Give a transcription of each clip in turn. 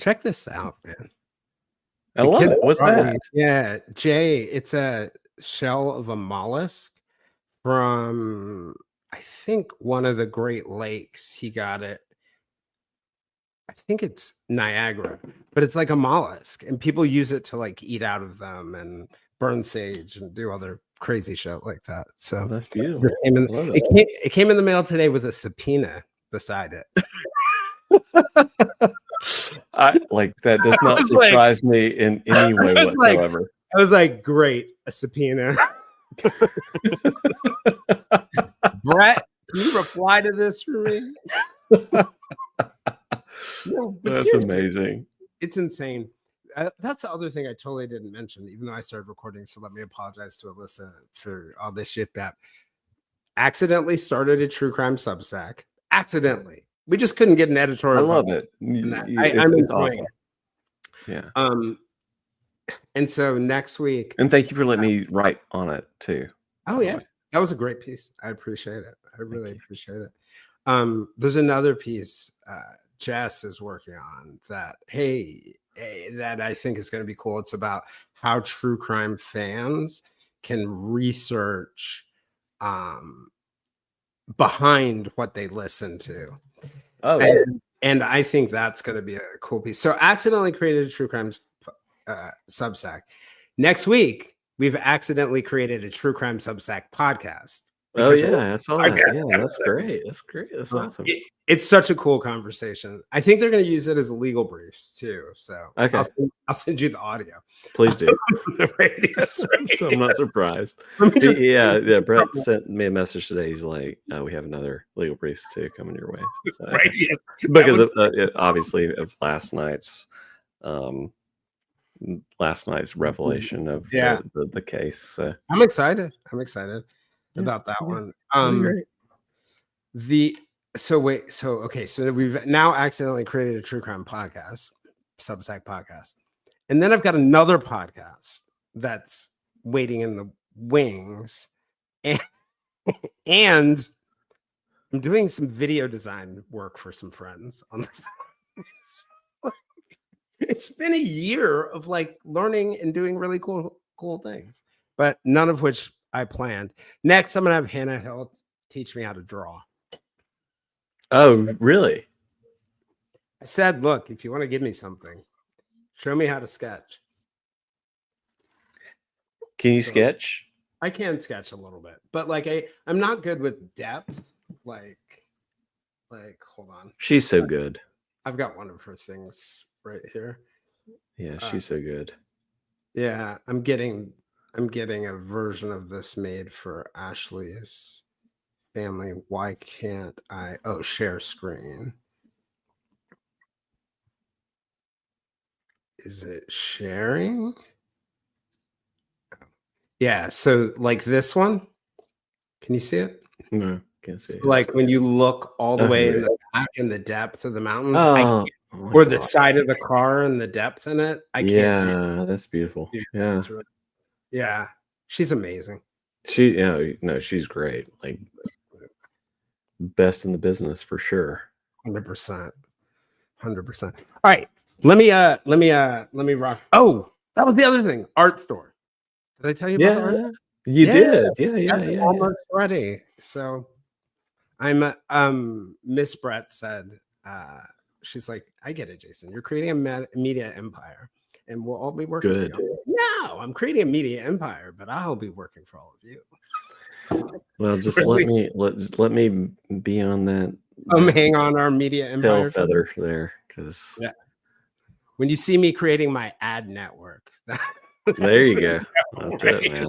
Check this out, man. I love it. What's that? Yeah, Jay, it's a shell of a mollusk from, I think, one of the Great Lakes. He got it. I think it's Niagara, but it's like a mollusk, and people use it to like eat out of them and burn sage and do other crazy shit like that. So that's beautiful. It came in the mail today with a subpoena beside it. That does not surprise me in any way whatsoever. I was like, great, a subpoena. Brett, can you reply to this for me? No, that's amazing. It's insane. That's the other thing I totally didn't mention, even though I started recording. So let me apologize to Alyssa for all this shit. That accidentally started a true crime Substack. Accidentally. We just couldn't get an editorial. I love it. It's awesome. Yeah. And so next week. And thank you for letting me write on it too. Oh yeah, that was a great piece. I appreciate it. I really appreciate it. There's another piece Jess is working on that. That I think is going to be cool. It's about how true crime fans can research behind what they listen to. And I think that's going to be a cool piece. So accidentally created a true crime Substack. Next week, we've accidentally created a true crime Substack podcast. Oh yeah, I saw that. Yeah, that's great. That's great. That's awesome. It's such a cool conversation. I think they're going to use it as legal briefs too. So okay, I'll send you the audio. Please do. So I'm not surprised. Yeah. Brett sent me a message today. He's like, "We have another legal briefs too coming your way." So, because of obviously of last night's revelation of the case. So. I'm excited. About that one. So we've now accidentally created a true crime podcast, Substack podcast. And then I've got another podcast that's waiting in the wings. And I'm doing some video design work for some friends on this. It's been a year of like learning and doing really cool things, but none of which I planned. Next, I'm gonna have Hannah Hill teach me how to draw. Oh, really? I said, look, if you want to give me something, show me how to sketch. Can you sketch? I can sketch a little bit, but like I'm not good with depth. Like hold on. She's so good. I've got one of her things right here. Yeah, she's so good. Yeah, I'm getting a version of this made for Ashley's family. Why can't I? Oh, share screen. Is it sharing? Yeah, so like this one. Can you see it? No, can't see it. Like when you look all the way in the back in the depth of the mountains, or the side of the car and the depth in it. I can't. Yeah, that's beautiful. Yeah. Yeah, she's amazing. She's great. Like best in the business for sure. 100%. All right, let me rock. Oh, that was the other thing. Art store. Did I tell you about that? You did. Yeah. Almost ready. So I'm Miss Brett said she's like, I get it, Jason. You're creating a media empire. And we'll all be working. Good. No, I'm creating a media empire, but I'll be working for all of you. Well, just let me be on that. Hang on our media empire feather there, because when you see me creating my ad network, there you go. That's it, man.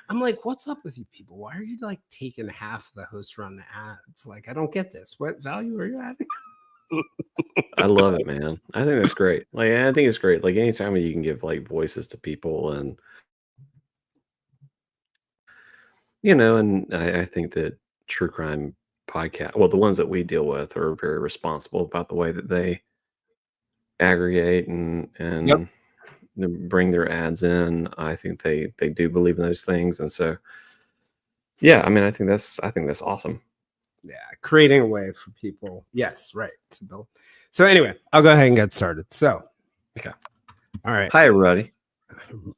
I'm like, what's up with you people? Why are you like taking half the host run ads? Like, I don't get this. What value are you adding? I love it, man. I think that's great. Like, I think it's great. Like, anytime you can give like voices to people, and and I think that true crime podcast, well, the ones that we deal with are very responsible about the way that they aggregate and bring their ads in. I think they do believe in those things, and so I mean, I think that's awesome. Yeah, creating a way for people. Yes, right, to build. So anyway, I'll go ahead and get started. So, Okay. all right. Hi, everybody.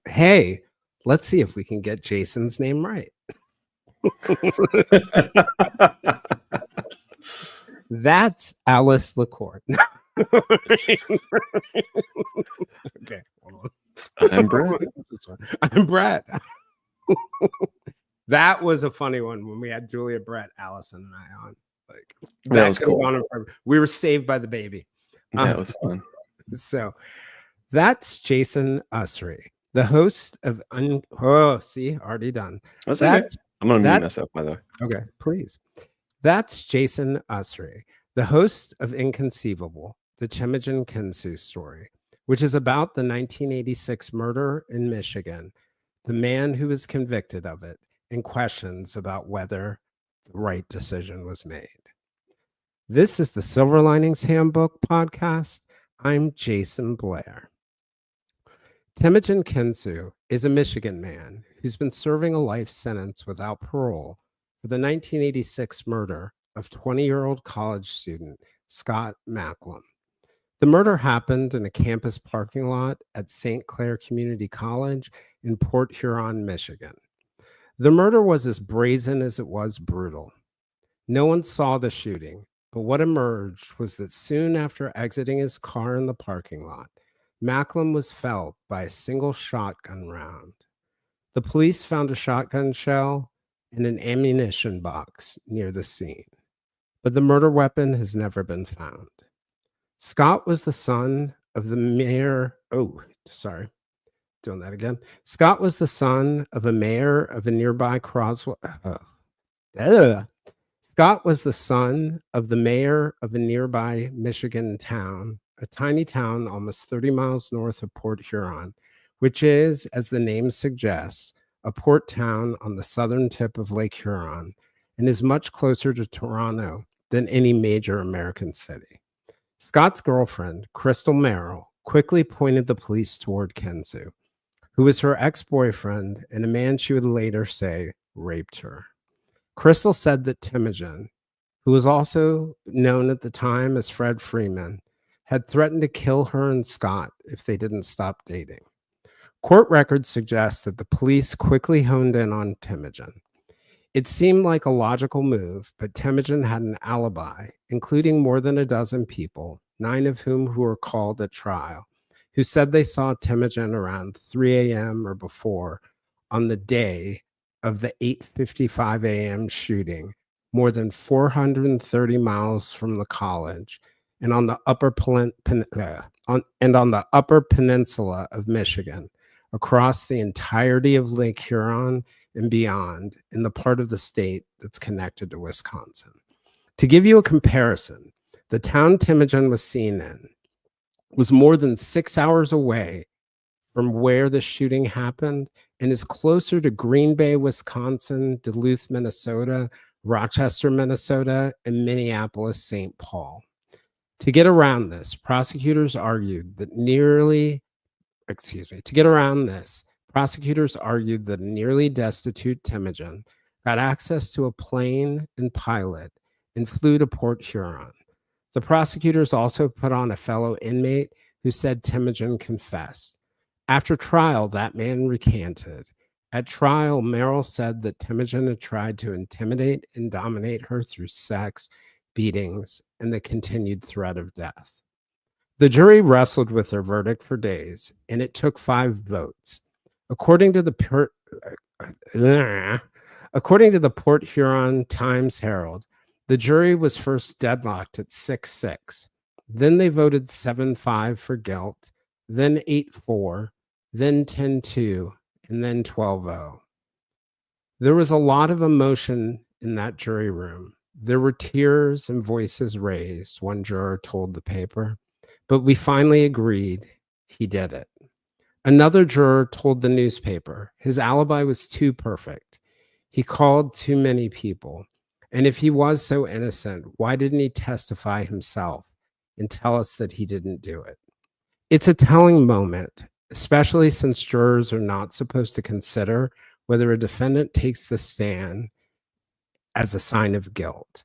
Hey, let's see if we can get Jason's name right. That's Alice LaCourt. Okay, hold on. I'm Brett. I'm Brett. That was a funny one when we had Julia, Brett, Allison, and I on. Like That was cool. We were saved by the baby. That was fun. So that's Jason Usry, the host of already done. That's okay. I'm gonna mute myself, by the way. Okay, please. That's Jason Usry, the host of Inconceivable, the Temijun Kensu story, which is about the 1986 murder in Michigan, the man who was convicted of it, and questions about whether the right decision was made. This is the Silver Linings Handbook podcast. I'm Jason Blair. Temijun Kensu is a Michigan man who's been serving a life sentence without parole for the 1986 murder of 20-year-old college student Scott Macklem. The murder happened in a campus parking lot at St. Clair Community College in Port Huron, Michigan. The murder was as brazen as it was brutal. No one saw the shooting, but what emerged was that soon after exiting his car in the parking lot, Macklem was felled by a single shotgun round. The police found a shotgun shell in an ammunition box near the scene, but the murder weapon has never been found. Scott was the son of the mayor. Scott was the son of a mayor of a nearby Scott was the son of the mayor of a nearby Michigan town, a tiny town almost 30 miles north of Port Huron, which is, as the name suggests, a port town on the southern tip of Lake Huron and is much closer to Toronto than any major American city. Scott's girlfriend, Crystal Merrill, quickly pointed the police toward Kensu, who was her ex-boyfriend and a man she would later say raped her. Crystal said that Temijun, who was also known at the time as Fred Freeman, had threatened to kill her and Scott if they didn't stop dating. Court records suggest that the police quickly honed in on Temijun. It seemed like a logical move, but Temijun had an alibi, including more than a dozen people, 9 of whom who were called at trial, who said they saw Temijun around 3 a.m. or before on the day of the 8:55 a.m. shooting, more than 430 miles from the college and on the upper peninsula of Michigan, across the entirety of Lake Huron and beyond in the part of the state that's connected to Wisconsin. To give you a comparison, the town Temijun was seen in was more than 6 hours away from where the shooting happened and is closer to Green Bay, Wisconsin, Duluth, Minnesota, Rochester, Minnesota, and Minneapolis, St. Paul. To get around this, prosecutors argued that nearly destitute Temijun got access to a plane and pilot and flew to Port Huron. The prosecutors also put on a fellow inmate who said Temijun confessed. After trial, that man recanted. At trial, Merrill said that Temijun had tried to intimidate and dominate her through sex, beatings, and the continued threat of death. The jury wrestled with their verdict for days, and it took 5 votes. According to the Port Huron Times-Herald, the jury was first deadlocked at 6-6. Then they voted 7-5 for guilt, then 8-4, then 10-2, and then 12-0. There was a lot of emotion in that jury room. There were tears and voices raised, one juror told the paper. But we finally agreed he did it. Another juror told the newspaper his alibi was too perfect. He called too many people. And if he was so innocent, why didn't he testify himself and tell us that he didn't do it? It's a telling moment, especially since jurors are not supposed to consider whether a defendant takes the stand as a sign of guilt.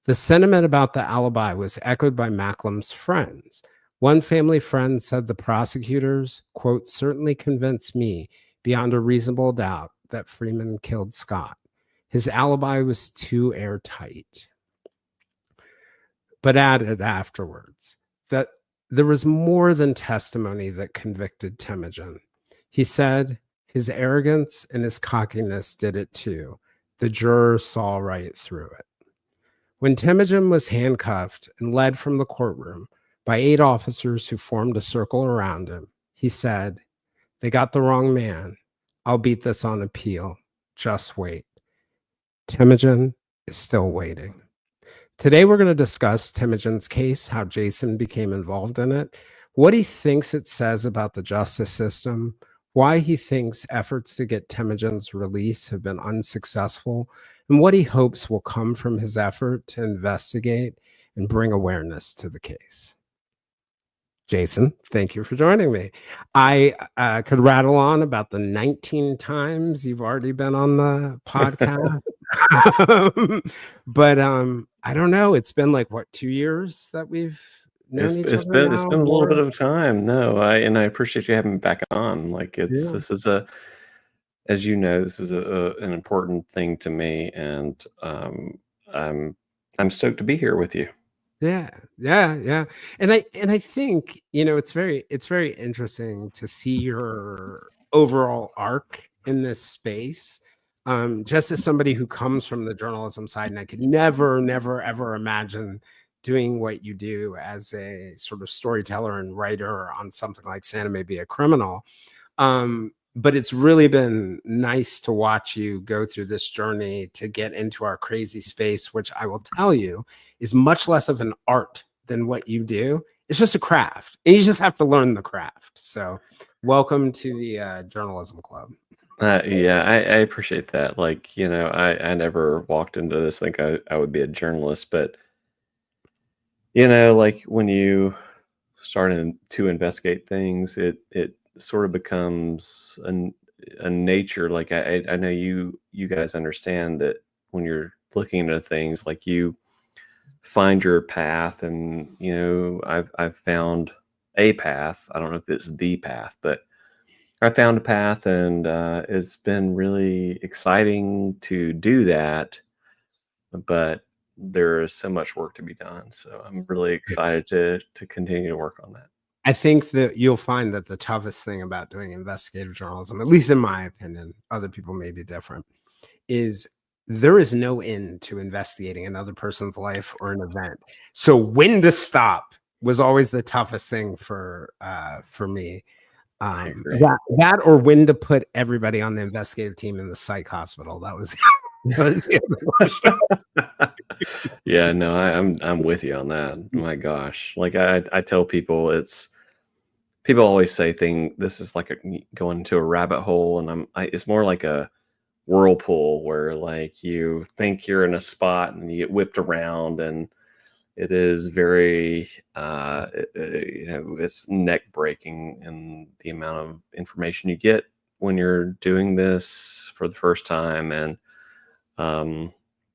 The sentiment about the alibi was echoed by Macklem's friends. One family friend said the prosecutors, quote, certainly convinced me beyond a reasonable doubt that Freeman killed Scott. His alibi was too airtight, but added afterwards that there was more than testimony that convicted Temijun. He said his arrogance and his cockiness did it too. The jurors saw right through it. When Temujin was handcuffed and led from the courtroom by 8 officers who formed a circle around him, he said, they got the wrong man. I'll beat this on appeal. Just wait. Temujin is still waiting. Today, we're going to discuss Temujin's case, how Jason became involved in it, what he thinks it says about the justice system, why he thinks efforts to get Temujin's release have been unsuccessful, and what he hopes will come from his effort to investigate and bring awareness to the case. Jason, thank you for joining me. I could rattle on about the 19 times you've already been on the podcast. But I don't know. It's been like what, 2 years that we've known each other It's now? been a little bit More? of time. No, I appreciate you having me back on. Like Yeah. this is a, as you know, this is an important thing to me, and I'm I'm stoked to be here with you. Yeah, yeah, yeah. And I think, it's very interesting to see your overall arc in this space. Just as somebody who comes from the journalism side, and I could never, never, ever imagine doing what you do as a sort of storyteller and writer on something like Santa May Be a Criminal. But it's really been nice to watch you go through this journey to get into our crazy space, which I will tell you is much less of an art than what you do. It's just a craft, and you just have to learn the craft. So, welcome to the journalism club. Yeah, I appreciate that. Like, I never walked into this thinking I would be a journalist, but like when you to investigate things, it sort of becomes a nature. Like I know you guys understand that when you're looking into things, like you find your path, and I've found a path. I don't know if it's the path, but I found a path, and it's been really exciting to do that. But there is so much work to be done, so I'm really excited to continue to work on that. I think that you'll find that the toughest thing about doing investigative journalism, at least in my opinion, other people may be different, is there is no end to investigating another person's life or an event. So when to stop was always the toughest thing for me. I agree. That or when to put everybody on the investigative team in the psych hospital. That was, that was the other question. Yeah, no, I'm with you on that. My gosh, like I tell people, people always say this is like going into a rabbit hole, and it's more like a whirlpool where like you think you're in a spot and you get whipped around, and it is very it's neck breaking, and the amount of information you get when you're doing this for the first time. And um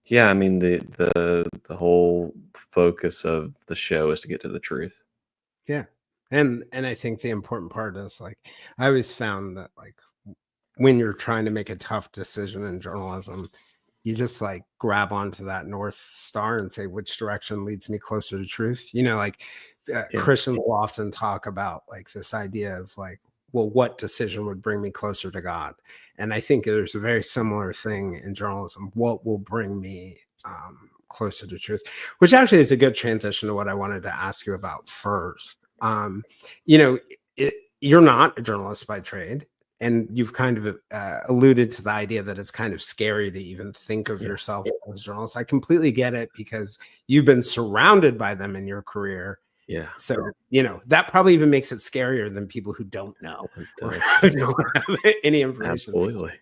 yeah, I mean, the whole focus of the show is to get to the truth. Yeah. And I think the important part is like I always found that like when you're trying to make a tough decision in journalism, you just like grab onto that North Star and say, which direction leads me closer to truth? Like Yeah, Christians will often talk about like this idea of like, well, what decision would bring me closer to God? And I think there's a very similar thing in journalism. What will bring me closer to truth? Which actually is a good transition to what I wanted to ask you about first. You know, you're not a journalist by trade, and you've kind of alluded to the idea that it's kind of scary to even think of yeah, yourself as a journalist. I completely get it because you've been surrounded by them in your career. yeah. So, that probably even makes it scarier than people who don't know It or does. don't have any information. Absolutely.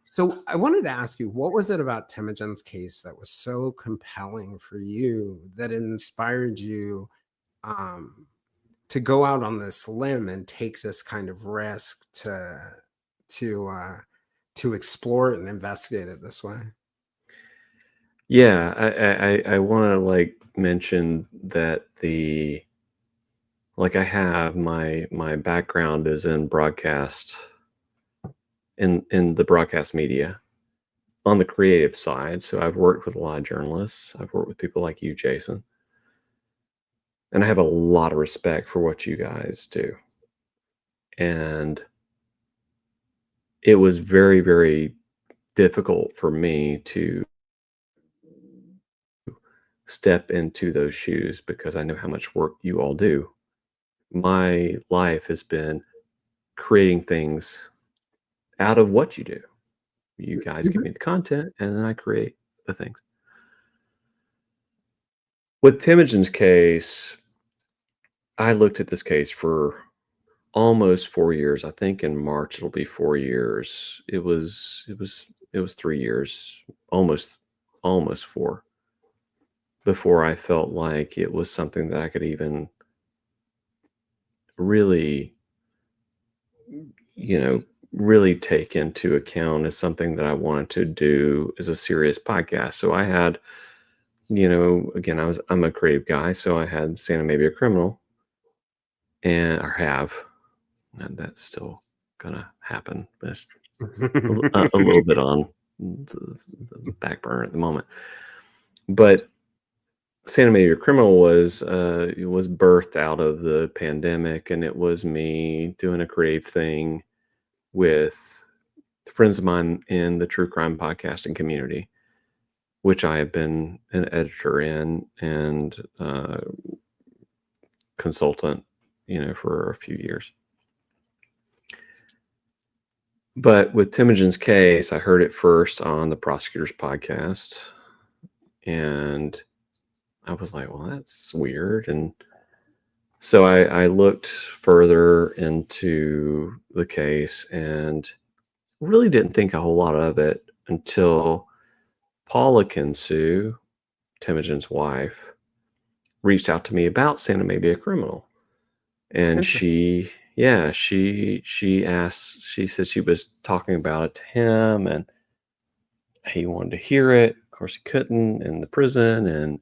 So, I wanted to ask you, what was it about Temujin's case that was so compelling for you that inspired you um, to go out on this limb and take this kind of risk to to explore it and investigate it this way? Yeah, I want to like mention that I have my background is in broadcast in the broadcast media on the creative side. So I've worked with a lot of journalists. I've worked with people like you, Jason, and I have a lot of respect for what you guys do. And it was very, very difficult for me to step into those shoes because I know how much work you all do. My life has been creating things out of what you do. You guys give Mhm. me the content and then I create the things. With Temujin's case, I looked at this case for almost 4 years. I think in March it'll be 4 years. It was 3 years, almost 4 before I felt like it was something that I could even really, you know, really take into account as something that I wanted to do as a serious podcast. So I had, again, I'm a creative guy, so I had Santa Maybe a Criminal and or have, and that's still gonna happen. But it's a little bit on the back burner at the moment. But Santa Maybe a Criminal was birthed out of the pandemic, and it was me doing a creative thing with friends of mine in the true crime podcasting community, which I have been an editor in and consultant, for a few years. But with Temujin's case, I heard it first on the prosecutor's podcast, and I was like, "Well, that's weird." And so I looked further into the case and really didn't think a whole lot of it until Paula Kensu, Temujin's wife, reached out to me about Santa Maybe a Criminal. And Interesting. she said she was talking about it to him and he wanted to hear it. Of course, he couldn't in the prison. And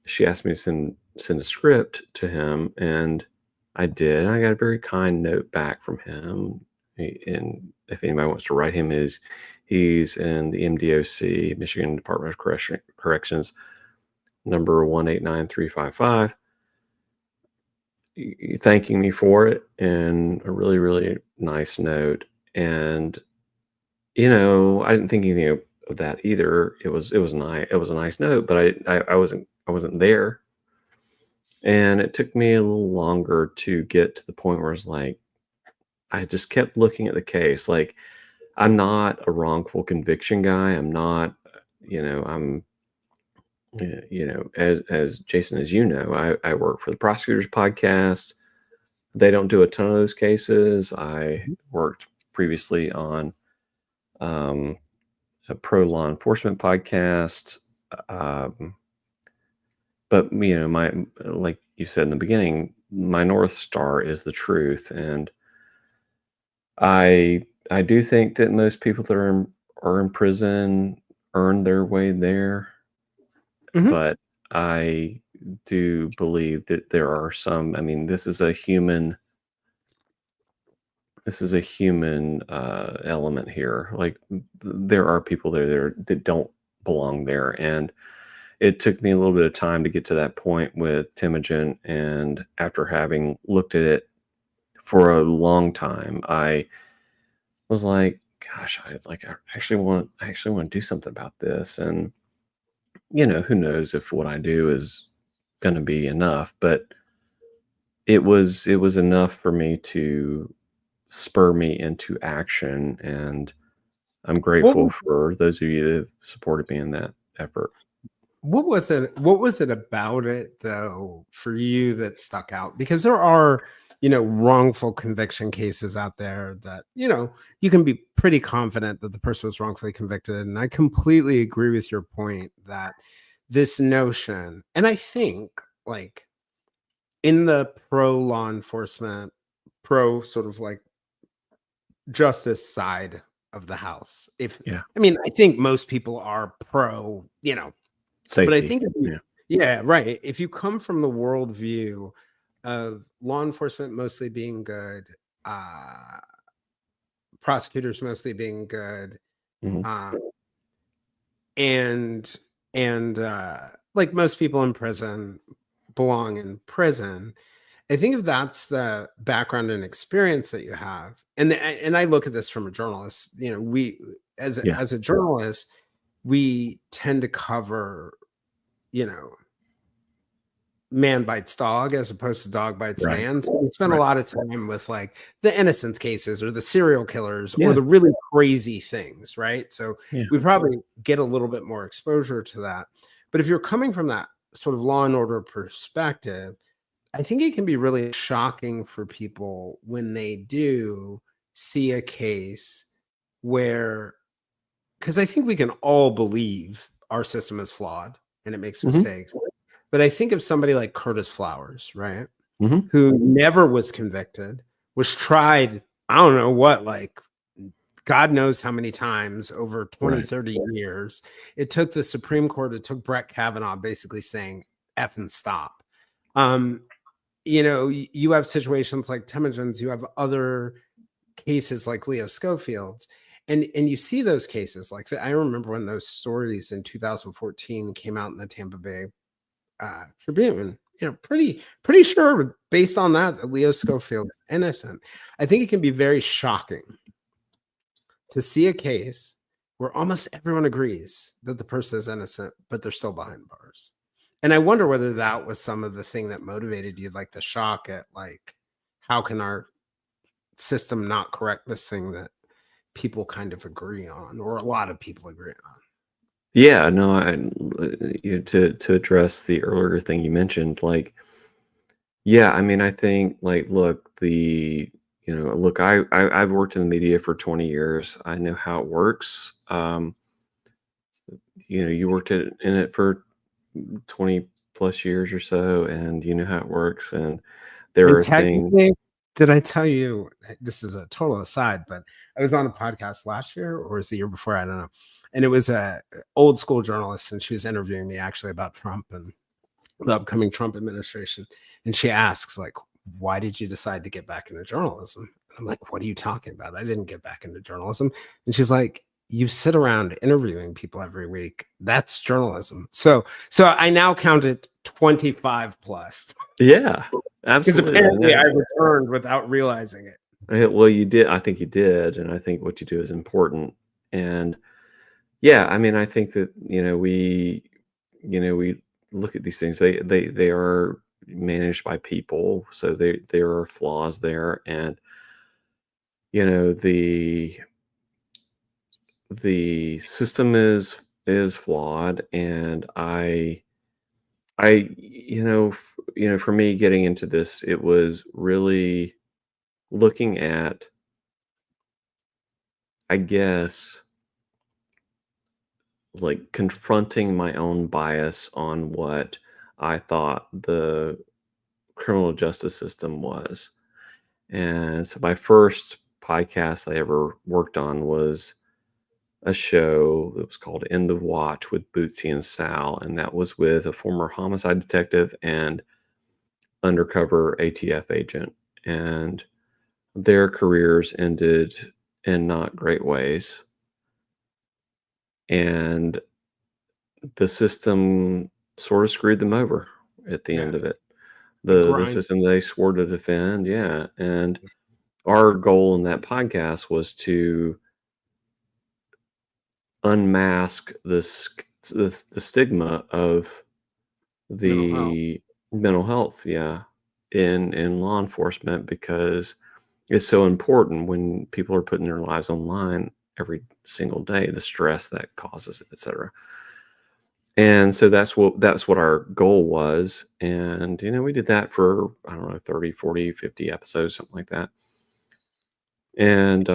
she asked me to send a script to him, and I did. And I got a very kind note back from him. And if anybody wants to write him, he's in the MDOC, Michigan Department of Corrections, number 189355. Thanking me for it and a really, really nice note. And I didn't think anything of that either. It was nice. It was a nice note, but I wasn't there. And it took me a little longer to get to the point where it's like I just kept looking at the case. Like I'm not a wrongful conviction guy. I'm not, I'm as Jason, as I work for the prosecutor's podcast. They don't do a ton of those cases. I worked previously on a pro law enforcement podcast. Um, but my like you said in the beginning, my North Star is the truth, and I do think that most people that are in prison earn their way there, Mhm. but I do believe that there are some. I mean, this is a human element here. Like there are people there that don't belong there, and it took me a little bit of time to get to that point with Temujin. And after having looked at it for a long time, I was like, "Gosh, I actually want to do something about this." And who knows if what I do is going to be enough, but it was enough for me to spur me into action, and I'm What grateful was for those of you that have supported me in that effort. what was it about it though for you that stuck out? Because there are, wrongful conviction cases out there that, you can be pretty confident that the person was wrongfully convicted. And I completely agree with your point that this notion, and I think like in the pro law enforcement, pro sort of like justice side of the house. Yeah. I mean, I think most people are pro, but I Safety. think Yeah. yeah, right. If you come from the worldview of law enforcement mostly being good, uh, prosecutors mostly being good, Mhm. uh, and like most people in prison belong in prison. I think if that's the background and experience that you have, and I look at this from a journalist, we Yeah. as a journalist, we tend to cover, you know, man bites dog as opposed to dog bites Right. man. So we spend a Right. lot of time with like the innocence cases or the serial killers or Yeah. the really crazy things, right? So Yeah. we probably get a little bit more exposure to that. But if you're coming from that sort of law and order perspective, I think it can be really shocking for people when they do see a case where, because I think we can all believe our system is flawed and it makes Mhm. mistakes. But I think of somebody like Curtis Flowers, right? Mhm. Who never was convicted, was tried, I don't know what, like God knows how many times over 20, Right. 30 years. It took the Supreme Court, it took Brett Kavanaugh basically saying F and stop. Um, you have situations like Temijun's, you have other cases like Leo Schofield's, and you see those cases like that. I remember when those stories in 2014 came out in the Tampa Bay Tribune. Pretty sure based on that Leo Schofield's innocent. I think it can be very shocking to see a case where almost everyone agrees that the person is innocent, but they're still behind bars. And I wonder whether that was some of the thing that motivated you, like the shock at like, how can our system not correct this thing that people kind of agree on, or a lot of people agree on? Yeah, no, to address the earlier thing you mentioned, like, yeah, I mean, I think, like, look, look, I've worked in the media for 20 years. I know how it works. You worked in it for 20 plus years or so, and you know how it works. And there And are things. technically, did I tell you, this is a total aside, but I was on a podcast last year or was the year before, I don't know. And it was a old school journalist, and she was interviewing me actually about Trump and the upcoming Trump administration. And she asks, like, why did you decide to get back into journalism? And I'm like, what are you talking about? I didn't get back into journalism. And she's like, you sit around interviewing people every week. That's journalism. So I now count it 25 plus Yeah, because absolutely. apparently I returned without realizing it. Well, you did. I think you did, and I think what you do is important. And yeah, I mean, I think that we look at these things. They are managed by people, so there are flaws there, and you know the system is flawed. And for me getting into this, it was really looking at, I guess, like confronting my own bias on what I thought the criminal justice system was. And so my first podcast I ever worked on was a show that was called End of Watch with Bootsy and Sal. And that was with a former homicide detective and undercover ATF agent. And their careers ended in not great ways. And the system sort of screwed them over at the Yeah. end of it. It The grinds. system they swore to defend, yeah. And our goal in that podcast was to unmask the stigma of Mental health. the mental health, yeah, in law enforcement, because it's so important when people are putting their lives online every single day, the stress that causes, etc. And so that's what our goal was. And we did that for, I don't know, 30, 40, 50 episodes, something like that. And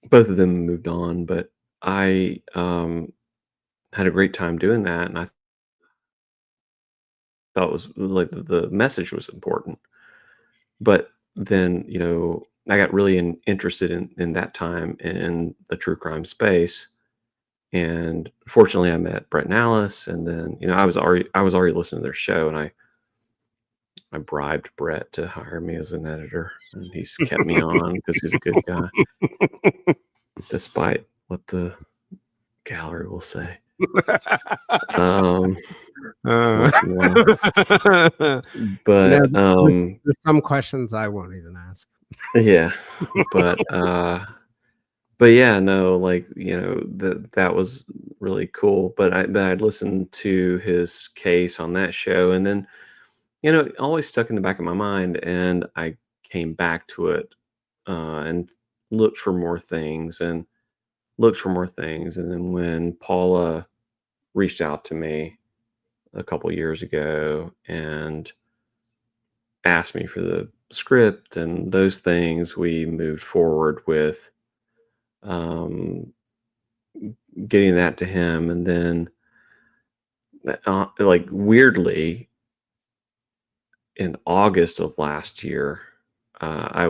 both of them moved on, but I had a great time doing that. And I thought it was like the message was important. But then, I got really interested in that time in the true crime space. And fortunately, I met Brett and Alice, and then I was already listening to their show, and I bribed Brett to hire me as an editor, and he's kept me on because he's a good guy, despite what the gallery will say. Um, Uh, once in a while, no, but there's some questions I won't even ask. yeah, but yeah, no, like that was really cool. But I'd listened to his case on that show, and then it always stuck in the back of my mind, and I came back to it and looked for more things and looked for more things. And then when Paula reached out to me a couple years ago and asked me for the script and those things, we moved forward with um, getting that to him. And then, like, weirdly, in August of last year, I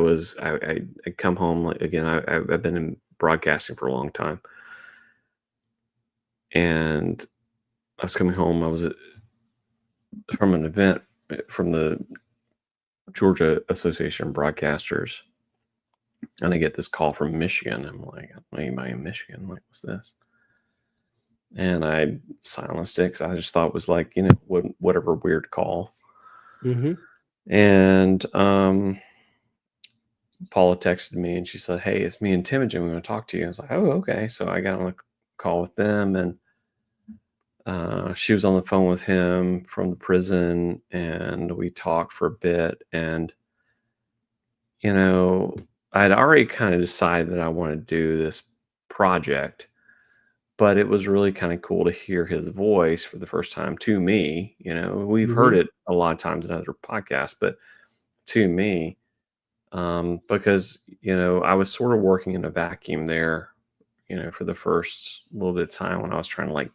come home, like, again. I've been in broadcasting for a long time, and I was coming home. I was from an event from the Georgia Association of Broadcasters, and I get this call from Michigan. I'm like, anybody in Michigan? I'm like, what's this? And I silenced it 'cause I just thought it was like, whatever weird call. Mm-hmm. And Paula texted me and she said, "Hey, it's me and Temijun. We want to talk to you." I was like, "Oh, okay." So I got on a call with them, and she was on the phone with him from the prison, and we talked for a bit. And I'd already kind of decided that I wanted to do this project, but it was really kind of cool to hear his voice for the first time to me. We've heard Mm-hmm. it a lot of times in other podcasts, but to me, because I was sort of working in a vacuum there, for the first little bit of time when I was trying to, like,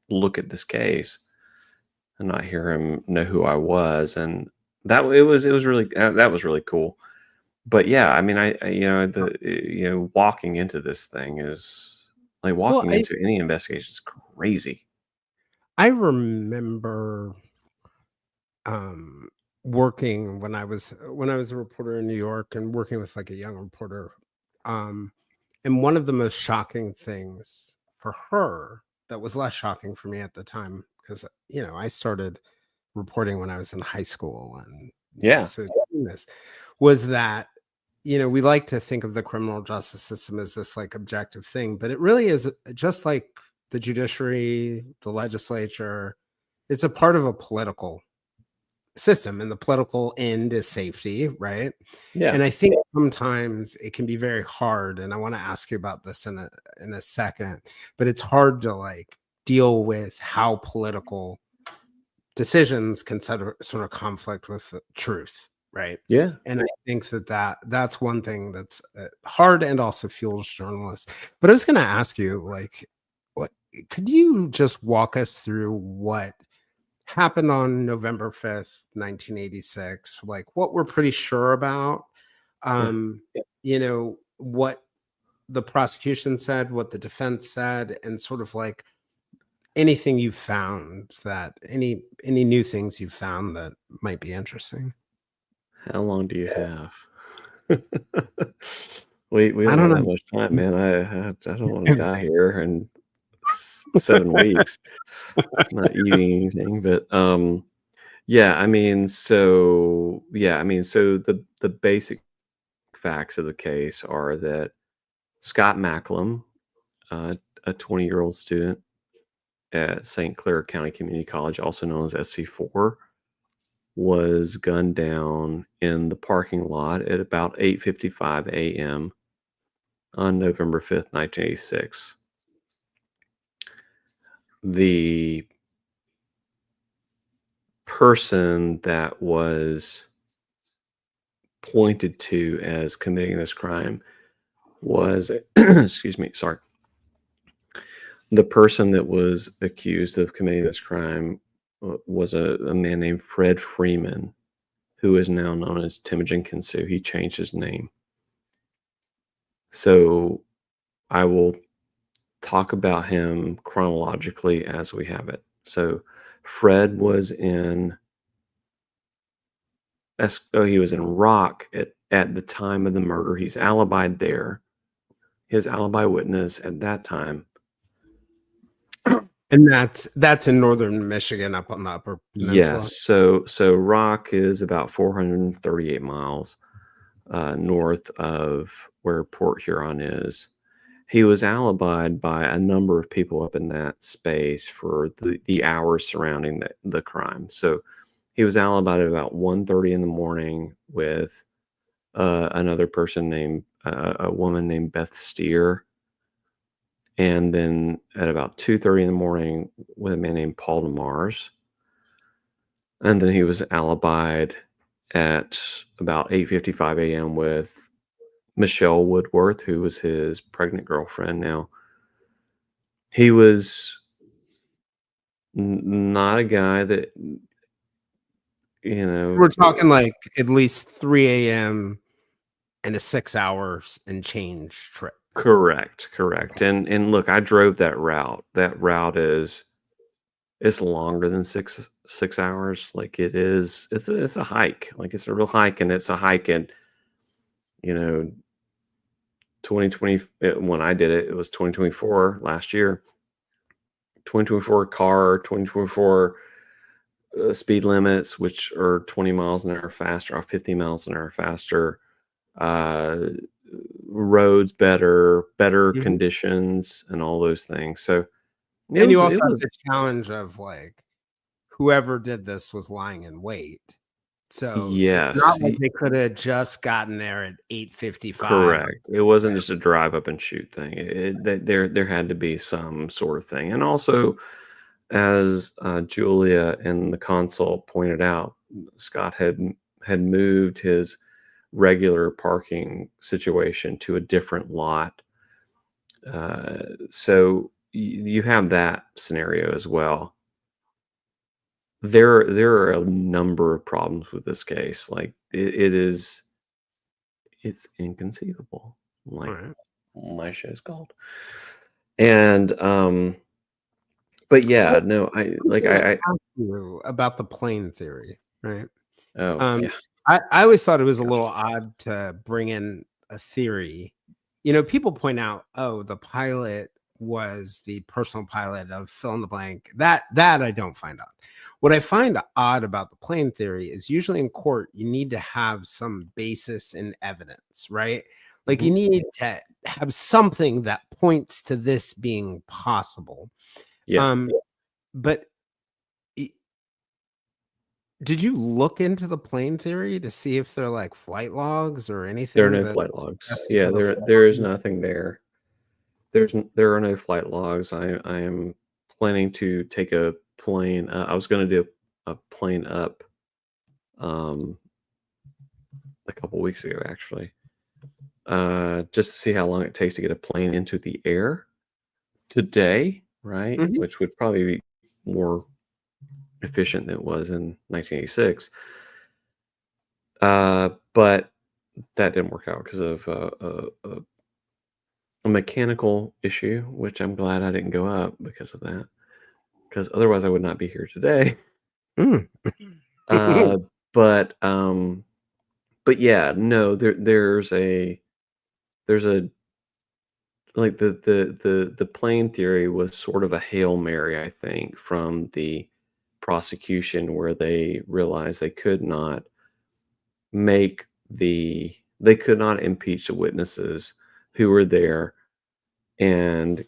look at this case and not hear him know who I was. And it was really that was really cool. But yeah, I mean, walking into this thing is like Well, walking into any investigation is crazy. I remember um, working when I was a reporter in New York and working with like a young reporter. Um, and one of the most shocking things for her that was less shocking for me at the time, because I started reporting when I was in high school, and Yeah, so doing this was that we like to think of the criminal justice system as this like objective thing, but it really is just like the judiciary, the legislature. It's a part of a political system, and the political end is safety, right? yeah, And I think sometimes it can be very hard, and I want to ask you about this in a second, but it's hard to like deal with how political decisions can sort of conflict with the truth, right? yeah. And I think that's one thing that's hard and also fuels journalists. But I was going to ask you, like, what could you just walk us through what happened on November 5th, 1986? Like, what we're pretty sure about, Yeah. what the prosecution said, what the defense said, and sort of like anything you found, that any new things you found that might be interesting. How long do you have? We I don't don't have that know. much time, man. I don't want to die here in 7 weeks not eating anything. But so the basic facts of the case are that Scott Macklem, uh, a 20-year-old student at St. Clair County Community College, also known as SC4, was gunned down in the parking lot at about 8:55 a.m. on November 5th, 1986. The person that was pointed to as committing this crime was excuse me, sorry. The person that was accused of committing this crime was a man named Fred Freeman, who is now known as Temijun Kensu. He changed his name. So I will talk about him chronologically as we have it. So Fred was in he was in Rock at the time of the murder. He's alibied there. His alibi witness at that time. And that's in northern Michigan, up on the Upper Yes. Peninsula. So Rock is about 438 miles north of where Port Huron is. He was alibied by a number of people up in that space for the hours surrounding the crime. So he was alibied at about 1:30 in the morning with another person named a woman named Beth Steer, and then at about 2:30 in the morning with a man named Paul DeMars. And then he was alibied at about 8:55 a.m. with Michelle Woodworth, who was his pregnant girlfriend. Now, he was not a guy that, you know, We're talking like at least 3 a.m. and a 6 hours and change trip. correct. And look, I drove that route. That route is it's longer than six hours. Like it's a hike. Like it's a real hike, and it's a hike in, you know, 2020 when I did it, it was 2024 last year. 2024 car, 2024 speed limits, which are 20 miles an hour faster, or 50 miles an hour faster. Uh, roads better Mhm. conditions, and all those things. So it And you was also it have was the challenge of, like, whoever did this was lying in wait. So, it's yes, not like they coulda just gotten there at 8:55 or correct. It wasn't whatever. just a drive up and shoot thing. There had to be some sort of thing, and also as Julia and the consul pointed out, Scott had moved his regular parking situation to a different lot. So you have that scenario as well. There are a number of problems with this case. Like it's inconceivable. Like Right. my show's called. And but yeah, Well, no, I was gonna ask you about the plane theory, right? oh Um, yeah. I always thought it was a little Gosh. odd to bring in a theory. People point out, "Oh, the pilot was the personal pilot of fill in the blank." That I don't find odd. What I find odd about the plane theory is usually in court, you need to have some basis in evidence, right? Like, you Mhm. need to have something that points to this being possible. Yeah. Um, but I did you look into the plane theory to see if they're, like, flight logs or There are anything no that flight logs. suggests Yeah, of a flight there is log? nothing there. There are no flight logs. I am planning to take a plane. I was going to do a plane up um, a couple weeks ago, actually, just to see how long it takes to get a plane into the air today, right? Mhm. Which would probably be more efficient than it was in 1986. But that didn't work out because of a mechanical issue, which I'm glad I didn't go up because of that. Because otherwise, I would not be here today. Mm. Uh, but um, but yeah, no, there's a like the plane theory was sort of a Hail Mary, I think, from the prosecution where they realized make they could not impeach the witnesses who were there and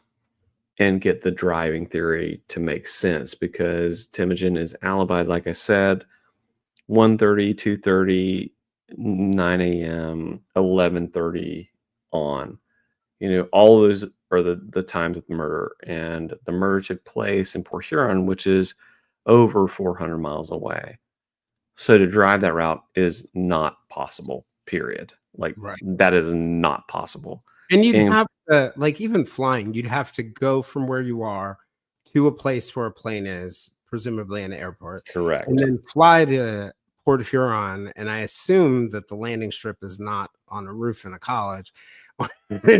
get the driving theory to make sense because Temijun is alibied, like I said, 1:30, 2:30, 9 a.m., 11:30 on. All of those are the times of the murder, and the murder took place in Port Huron, which is over 400 miles away. So to drive that route is not possible, period. Like, Right. that is not possible. And you'd And have to, like, even flying, you'd have to go from where you are to a place where a plane is, presumably an airport, and correct. then fly to Port Huron, and I assume that the landing strip is not on a roof in a college,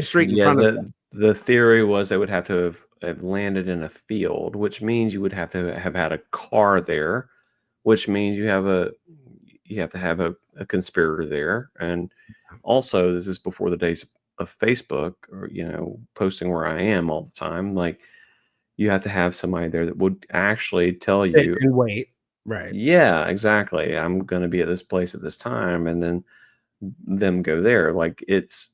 straight in Yeah, front of them. the theory was they would have landed in a field, which means you would have to have had a car there, which means you have to have a conspirator there. And also, this is before the days of Facebook or, posting where I am all the time. Like, you have to have somebody there that would actually tell Sit you, and wait. Right. yeah, exactly. I'm going to be at this place at this time, and then them go there. Like, it's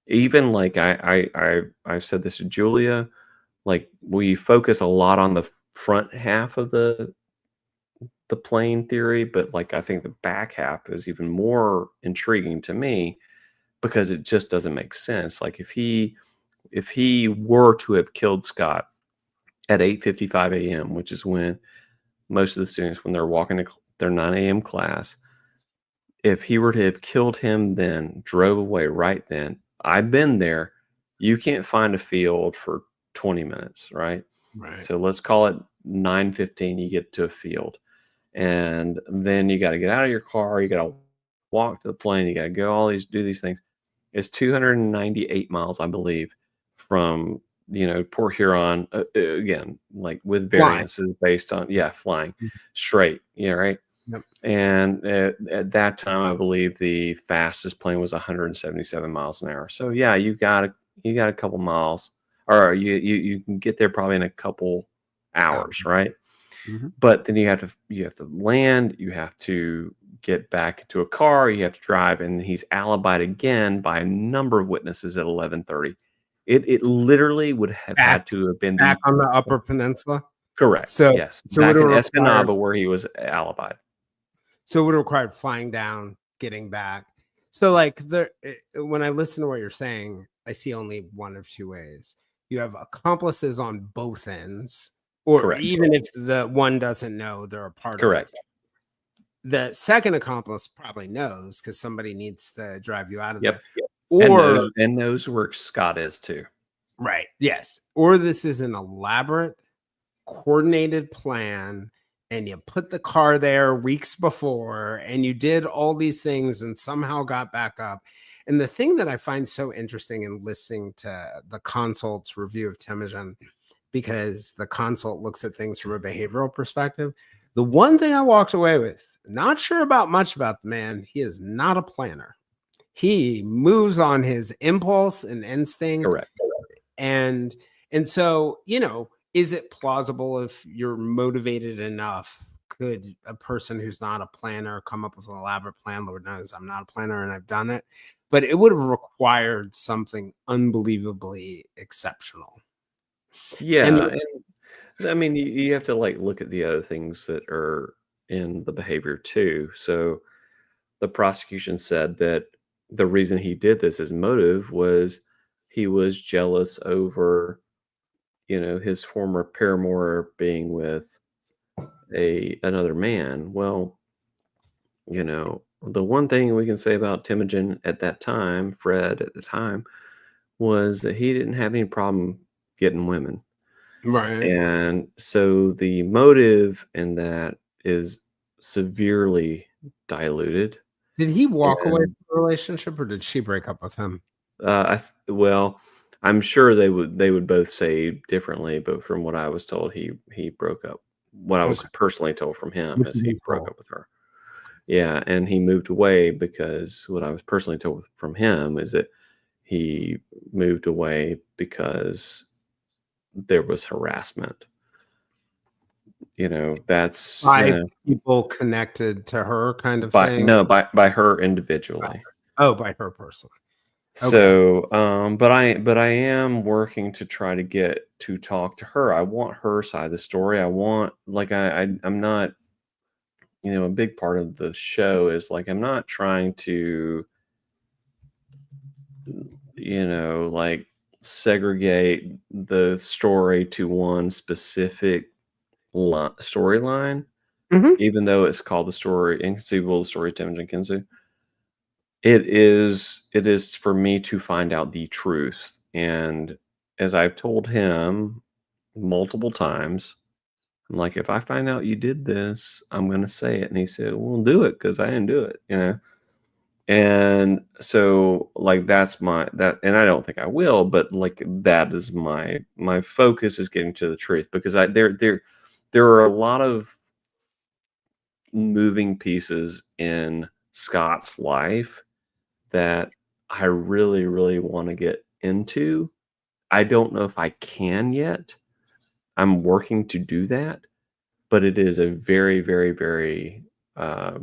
even like I've said this to Julia. Like, we focus a lot on the front half of the plane theory, but like I think the back half is even more intriguing to me because it just doesn't make sense. Like, if he were to have killed Scott at 8:55 a.m., which is when most of the students, when they're walking to their 9 a.m. class, if he were to have killed him then, drove away right then, I've been there. You can't find a field for 20 minutes, right? Right. So let's call it 9:15. You get to a field, and then you got to get out of your car. You got to walk to the plane. You got to go do these things. It's 298 miles, I believe, from Port Huron. Again, like with Fly. variances based on flying Mhm. straight. Yeah, right. Yep. And at that time, I believe the fastest plane was 177 miles an hour. So yeah, you got a couple miles, or you can get there probably in a couple hours, right? Mhm. But then you have to land, you have to get back into a car, you have to drive, and he's alibied again by a number of witnesses at 11:30. It literally would have Back had to have been back the on the Upper Peninsula. correct, So yes, so it would back have in required Escanaba where he was alibied. so it would have required flying down, getting back. So, like, when I listen to what you're saying, I see only one of two ways. You have accomplices on both ends, or Correct, even if the one doesn't know, they're a part of it. correct. The second accomplice probably knows because somebody needs to drive you out of Yep, there. and Or those where Scott is too. right, yes. Or this is an elaborate, coordinated plan, and you put the car there weeks before, and you did all these things and somehow got back up. And the thing that I find so interesting in listening to the consult's review of Temijun, because the consult looks at things from a behavioral perspective, the one thing I walked away with, not sure about much about the man, he is not a planner. He moves on his impulse and instinct. Correct. And so, is it plausible if you're motivated enough? Could a person who's not a planner come up with an elaborate plan? Lord knows I'm not a planner and I've done it, but it would have required something unbelievably exceptional. And Yeah, and I mean, you have to like look at the other things that are in the behavior too. So the prosecution said that the reason he did this, his motive was he was jealous over, his former paramour being with a another man. Well, the one thing we can say about Temujin at that time, Fred at the time, was that he didn't have any problem getting women. right. And so the motive in that is severely diluted. Did he walk away And from the relationship or did she break up with him? well, I'm sure they would both say differently, but from what I was told, he broke up. What I was Okay. personally told from him Which is you've he been broke told. up with her. Yeah, and he moved away because what I was personally told from him is that he moved away because there was harassment. That's By people connected to her kind of by thing? no, by her individually. Oh, by her personally. Okay. So, but I am working to try to get to talk to her. I want her side of the story. I want like I'm not, a big part of the show is like I'm not trying to, like segregate the story to one specific storyline, Mhm. even though it's called the story Inconceivable, the story of Temujin Kensu. It is for me to find out the truth, and as I've told him multiple times, I'm like, "If I find out you did this, I'm gonna say it," and he said, "Well, do it, because I didn't do it," And so, like, that's my that and I don't think I will, but, like, that is my focus is getting to the truth because there are a lot of moving pieces in Scott's life that I really, really wanna get into. I don't know if I can yet. I'm working to do that, but it is a very, very, very, uh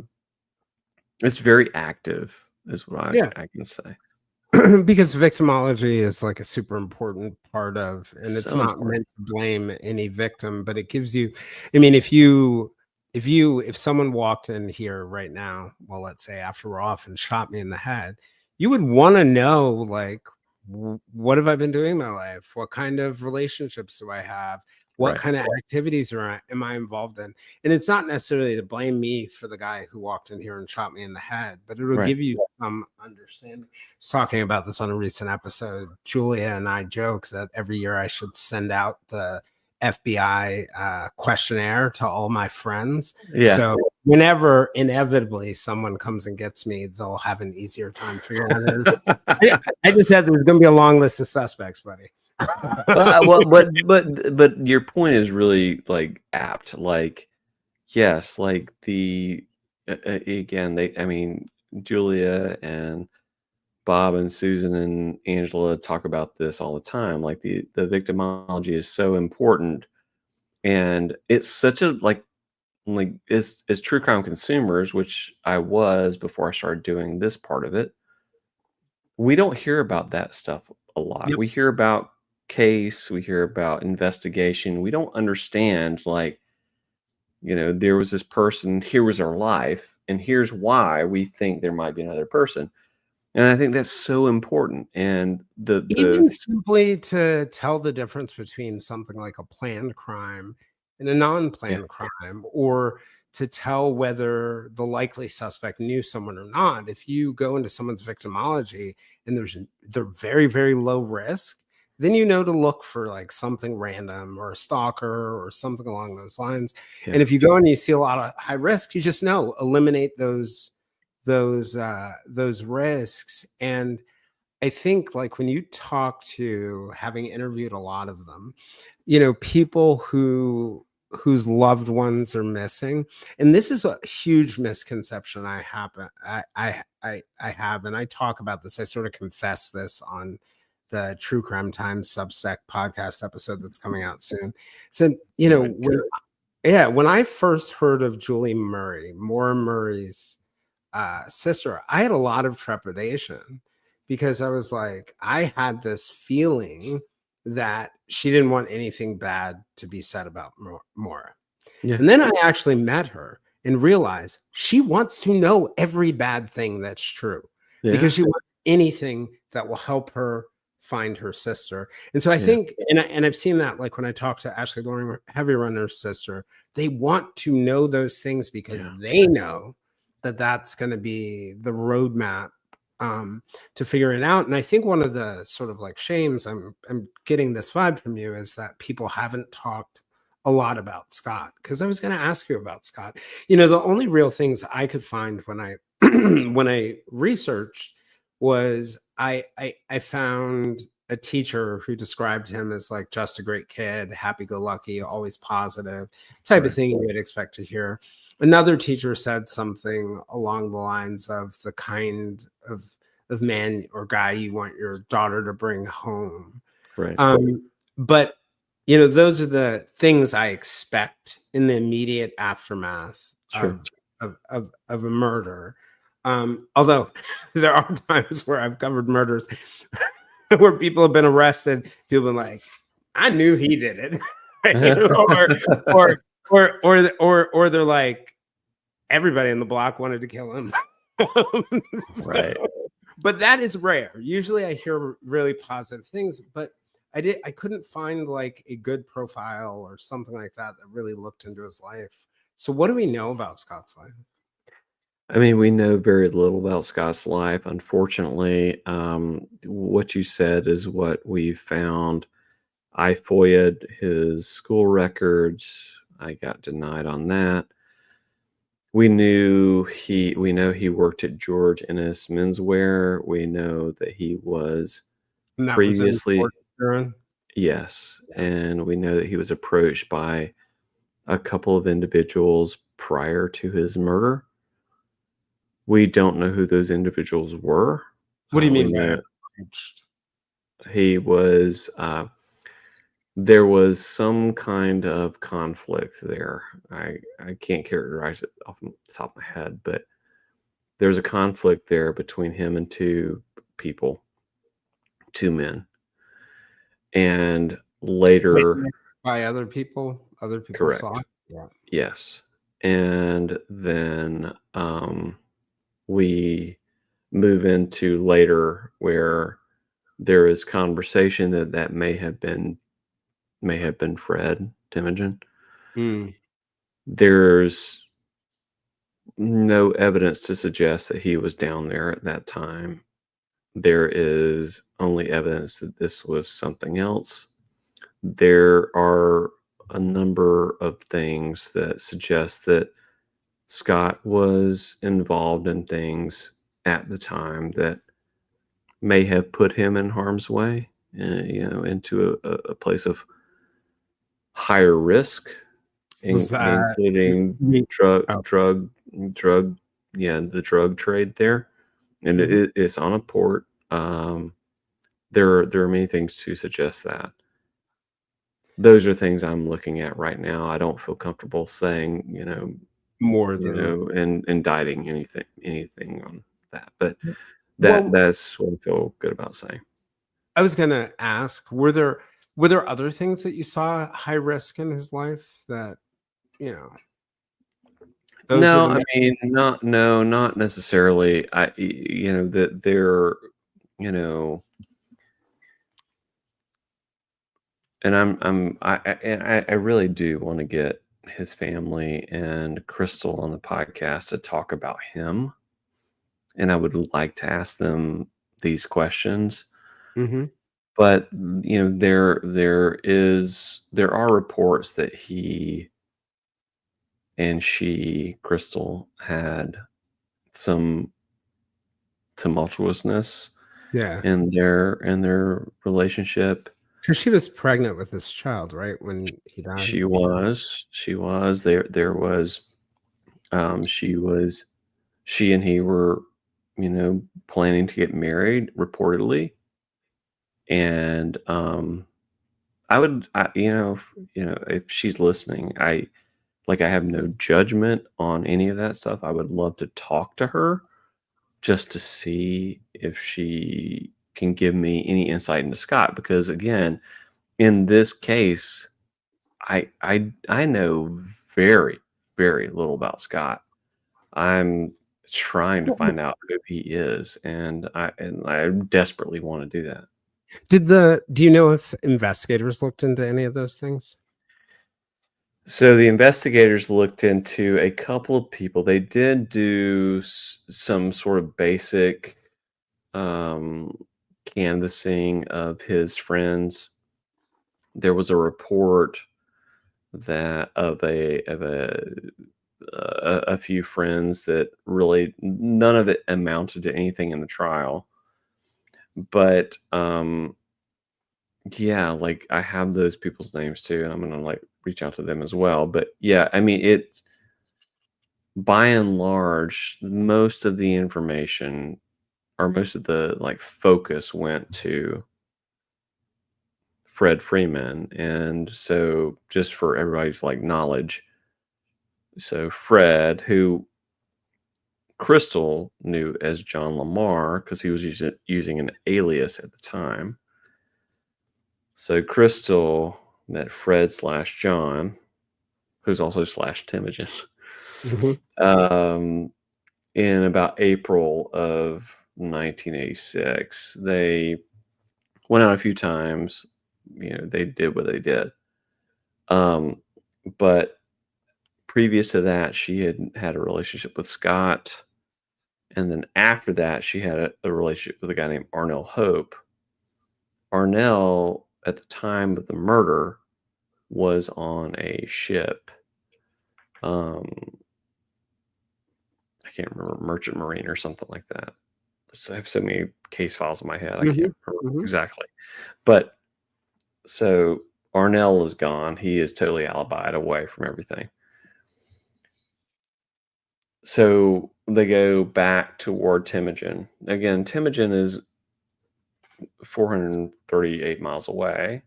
it's very active is what Yeah. I can say. Because victimology is like a super important part of, and it's So not important. meant to blame any victim, but it gives you, I mean, if someone walked in here right now, well, let's say after we're off and shot me in the head, you would want to know, like, what have I been doing in my life? What kind of relationships do I have? What Right, kind of activities am I involved in? And it's not necessarily to blame me for the guy who walked in here and shot me in the head, but it'll right. give you some understanding. Was talking about this on a recent episode. Julia and I joke that every year I should send out the FBI questionnaire to all my friends. Yeah. So whenever inevitably someone comes and gets me, they'll have an easier time figuring out it. I just said there's going to be a long list of suspects, buddy. But your point is really, like, apt. Like, yes, like, again, I mean, Julia and Bob and Susan and Angela talk about this all the time. Like, the victimology is so important, and it's such a, like, as true crime consumers, which I was before I started doing this part of it, we don't hear about that stuff a lot. Yep. We hear about case, we hear about investigation. We don't understand, like, there was this person, here was our life, and here's why we think there might be another person. And I think that's so important. And the Even simply to tell the difference between something like a planned crime and a yeah, non-planned crime, or to tell whether the likely suspect knew someone or not. If you go into someone's victimology and they're very, very low risk, then you know to look for like something random or a stalker or something along those lines. yeah, And if you go and you see a lot of high risk, you just know eliminate those risks. And I think like when you talk to, having interviewed a lot of them, people whose loved ones are missing, and this is a huge misconception I have, and I talk about this. I sort of confess this on the True Crime Times Substack podcast episode that's coming out soon. So, right, when I first heard of Julie Murray, Maura Murray's sister, I had a lot of trepidation because I was like, I had this feeling that she didn't want anything bad to be said about Maura. yeah, And then I actually met her and realized she wants to know every bad thing that's true because yeah, she wants anything that will help her find her sister. And so I yeah, think, and I've seen that like when I talk to Ashley Loring, Heavy Runner's sister, they want to know those things because yeah, they know that that's going to be the roadmap to figure it out. And I think one of the sort of like shames I'm getting this vibe from you is that people haven't talked a lot about Scott, because I was going to ask you about Scott. The only real things I could find when I when I researched was I found a teacher who described him as like just a great kid, happy-go-lucky, always positive, type of right, thing you would expect to hear. Another teacher said something along the lines of the kind of man or guy you want your daughter to bring home. right, But those are the things I expect in the immediate aftermath sure. of a murder. Although there are times where I've covered murders where people have been arrested, people have been like, I knew he did it. or or they're like, everybody in the block wanted to kill him. Right. So, but that is rare. Usually I hear really positive things, but I couldn't find like a good profile or something like that that really looked into his life. So what do we know about Scott's life? I mean, we know very little about Scott's life, unfortunately. What you said is what we found. I FOIA'd his school records. I got denied on that. we know he worked at George Ennis Menswear. We know that he was And that was in previously. Fort Huron? Yes, Yeah. and we know that he was approached by a couple of individuals prior to his murder. We don't know who those individuals were. What do you We mean by know approached? he was, there was some kind of conflict there. I can't characterize it off the top of my head, but there's a conflict there between him and people, 2 men, and later. Witnessed by other people? Other people saw Correct. it? Yeah. Yes. And then, we move into later where there is conversation that may have been Fred Temijun. Mm. There's no evidence to suggest that he was down there at that time. There is only evidence that this was something else. There are a number of things that suggest that Scott was involved in things at the time that may have put him in harm's way, into a place of higher risk, Was that including me? drug, Oh, drug, drug, yeah, the drug trade there, and mhm. it's on a port. There are many things to suggest that. Those are things I'm looking at right now. I don't feel comfortable saying, More than and indicting anything on that, but well, that's what I feel good about saying. I was gonna ask, were there other things that you saw high risk in his life that, you know, those are No, the I main. mean, not necessarily. That they're, you know, and I really do want to get his family and Crystal on the podcast to talk about him, and I would like to ask them these questions. Mhm. But there are reports that he and Crystal, had some tumultuousness Yeah. in their relationship. 'Cause she was pregnant with this child, right, when he died? She was there was she was she and he were, planning to get married reportedly, and if she's listening, I have no judgment on any of that stuff. I would love to talk to her just to see if she can give me any insight into Scott, because again, in this case, I know very, very little about Scott. I'm trying to find out who he is, and I desperately want to do that. Do you know if investigators looked into any of those things? So the investigators looked into a couple of people. They did do some sort of basic, um, canvassing of his friends. There was a report that of a few friends that really none of it amounted to anything in the trial. But yeah, like I have those people's names too, and I'm gonna reach out to them as well. But yeah, I mean it by and large, most of the information or most of the focus went to Fred Freeman. And so just for everybody's knowledge, so Fred, who Crystal knew as John Lamar because he was using an alias at the time. So Crystal met Fred slash John, who's also slash Temujin, Mhm. um, in about April of 1986. They went out a few times. They did what they did. But previous to that, she had had a relationship with Scott. And then after that, she had a relationship with a guy named Arnell Hope. Arnell, at the time of the murder, was on a ship. Um, can't remember, Merchant Marine or something like that. I have so many case files in my head, I Mhm, can't remember mhm. exactly. But so Arnell is gone. He is totally alibied away from everything. So they go back toward Temijun. Again, Temijun is 438 miles away.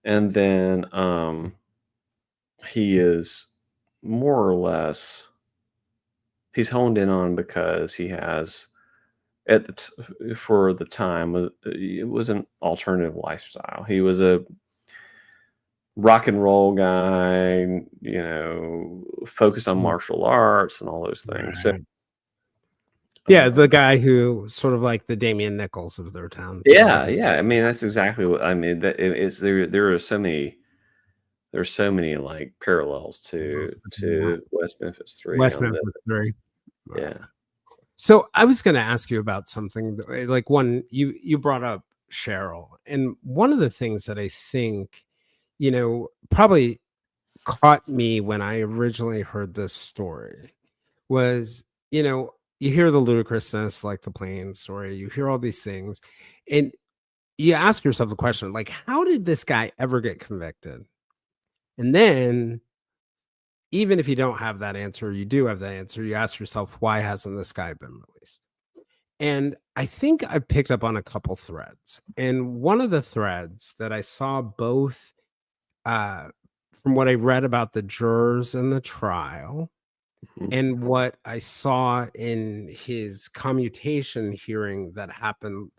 And then he is more or less, he's honed in on because he has, for the time, it was an alternative lifestyle. He was a rock and roll guy, focused on Mm. martial arts and all those things. So, Right. Yeah, the guy who sort of like the Damian Nichols of their town. yeah, yeah. I mean, that's exactly what I mean. That is there. There are so many. There's so many like parallels Yeah. to West Memphis 3 West on the. Memphis 3. Yeah. So I was going to ask you about something like one you brought up Cheryl, and one of the things that I think probably caught me when I originally heard this story was you hear the ludicrousness like the plane story, you hear all these things, and you ask yourself the question like, how did this guy ever get convicted? And then even if you don't have that answer, you do have that answer. You ask yourself, why hasn't this guy been released? And I think I picked up on a couple threads. And one of the threads that I saw both uh, from what I read about the jurors in the trial Mhm. and what I saw in his commutation hearing that happened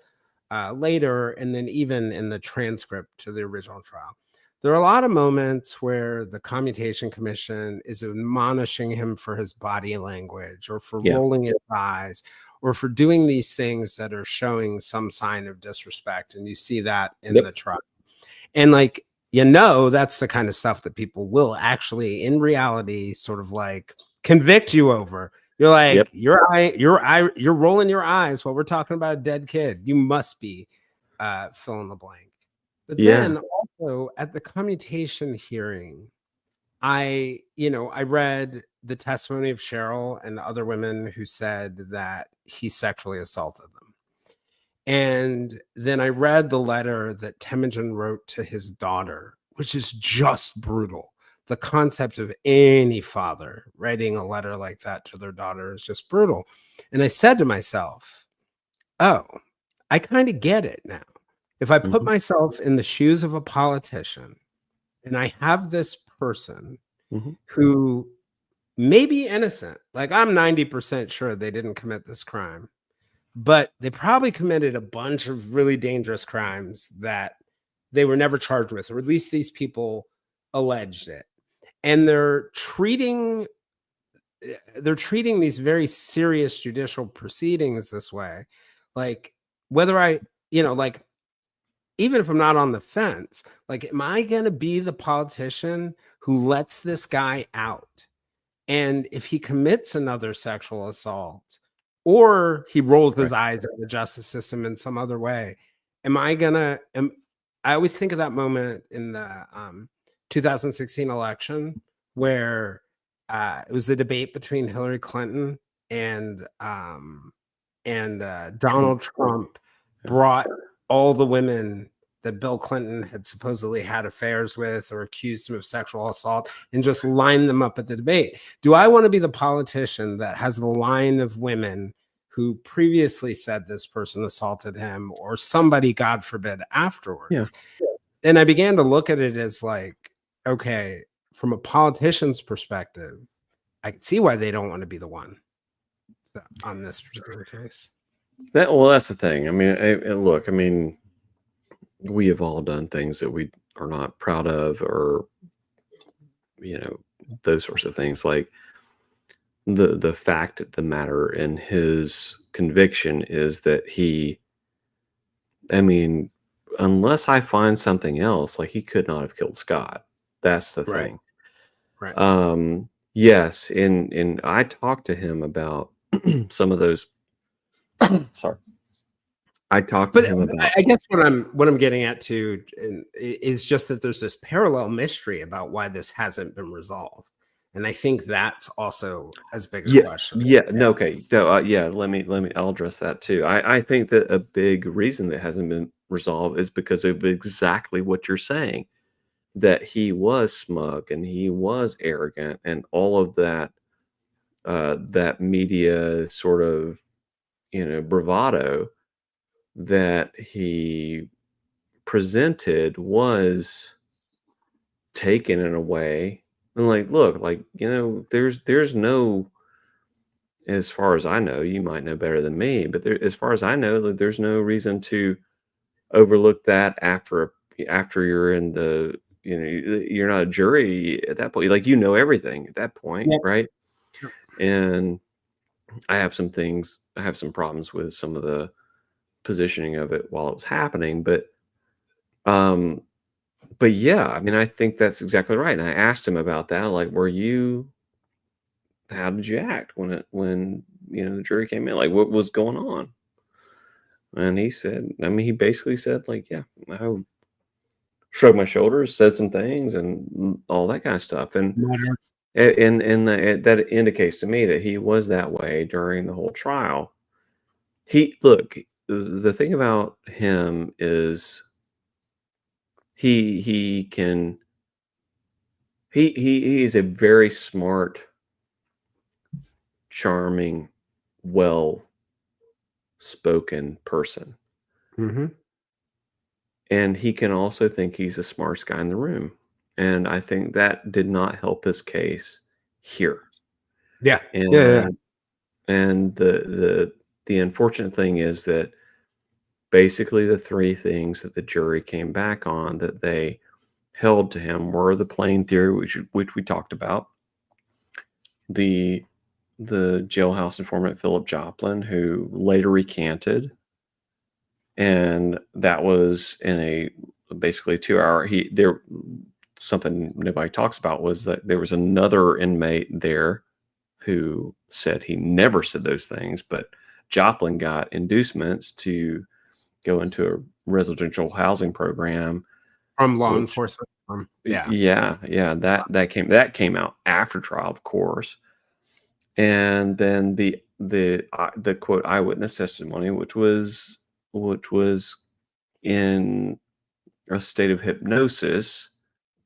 later, and then even in the transcript to the original trial. There are a lot of moments where the commutation commission is admonishing him for his body language or for Yeah. rolling his eyes or for doing these things that are showing some sign of disrespect. And you see that in Yep. the trial. And like, that's the kind of stuff that people will actually, in reality, sort of like convict you over. You're like, Yep. you're rolling your eyes while we're talking about a dead kid. You must be fill in the blank. But Yeah. then also at the commutation hearing, I read the testimony of Cheryl and the other women who said that he sexually assaulted them. And then I read the letter that Temijun wrote to his daughter, which is just brutal. The concept of any father writing a letter like that to their daughter is just brutal. And I said to myself, oh, I kind of get it now. If I put Mhm. myself in the shoes of a politician and I have this person Mhm. who may be innocent, like I'm 90% sure they didn't commit this crime, but they probably committed a bunch of really dangerous crimes that they were never charged with, or at least these people alleged it. And they're treating these very serious judicial proceedings this way. Like whether like even if I'm not on the fence, like am I going to be the politician who lets this guy out? And if he commits another sexual assault or he rolls his Right. eyes at the justice system in some other way, am I gonna I always think of that moment in the 2016 election where it was the debate between Hillary Clinton and Trump. Donald Trump Yeah. brought all the women that Bill Clinton had supposedly had affairs with or accused him of sexual assault and just lined them up at the debate. Do I want to be the politician that has the line of women who previously said this person assaulted him or somebody, God forbid, Yeah. afterwards? And I began to look at it as like, okay, from a politician's perspective, I can see why they don't want to be the one on this particular case. That's the thing. I mean, look. I mean, we have all done things that we are not proud of, or you know, those sorts of things. Like the fact of the matter in his conviction is that he. I mean, unless I find something else, like he could not have killed Scott. That's the Right, thing. right. Yes, and I talked to him about some of those. Sorry, I talked to But him about. I guess what I'm getting at too is just that there's this parallel mystery about why this hasn't been resolved. And I think that's also as big a Yeah, question. yeah, Yeah. no, okay, no, yeah, let me I'll address that too. I think that a big reason that hasn't been resolved is because of exactly what you're saying, that he was smug and he was arrogant and all of that, that media sort of, bravado that he presented was taken in a way and like, look, like, there's no as far as I know, you might know better than me, but as far as I know, there's no reason to overlook that after you're in the you're not a jury at that point. Like you know everything at that point, Yeah. right? And I have some problems with some of the positioning of it while it was happening, um but yeah, I mean I think that's exactly right. And I asked him about that, like, how did you act when the jury came in? Like what was going on? And he said, I mean, he basically said, like, yeah, I shrugged my shoulders, said some things, and all that kind of stuff. And that indicates to me that he was that way during the whole trial. The thing about him is he can he is a very smart, charming, well spoken person. Hmm. And he can also think he's the smartest guy in the room, and I think that did not help his case here. Yeah. Yeah. Yeah. And the unfortunate thing is that basically the 3 things that the jury came back on that they held to him were the plane theory, which we talked about, the jailhouse informant Philip Joplin, who later recanted, and that was in a basically 2-hour he there something nobody talks about was that there was another inmate there who said he never said those things, but Joplin got inducements to go into a residential housing program, From law which enforcement. Yeah. yeah, that came out after trial, of course. And then the quote eyewitness testimony, which was in a state of hypnosis,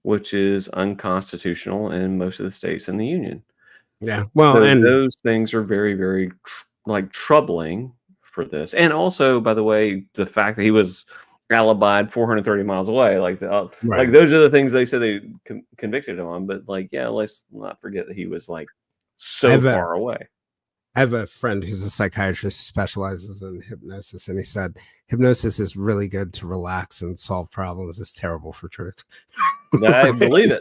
which is unconstitutional in most of the states in the union. Yeah. Well, So and those things are very, very like troubling for this. And also, by the way, the fact that he was alibied 430 miles away, like right. those are the things they said they convicted him on. But like, yeah, let's not forget that he was like I so have a far away. I have a friend who's a psychiatrist who specializes in hypnosis, and he said hypnosis is really good to relax and solve problems. It's terrible for truth. I Right? believe it.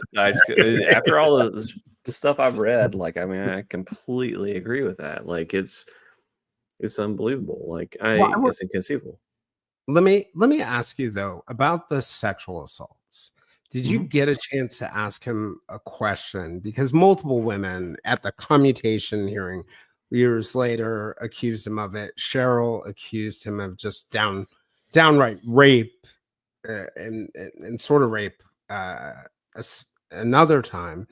After all the stuff I've read, like I mean, I completely agree with that. Like it's unbelievable. Like Well, it's inconceivable. let me ask you though about the sexual assaults. Did you Mhm. get a chance to ask him a question? Because multiple women at the commutation hearing years later accused him of it. Cheryl accused him of just downright rape, and sort of rape another time.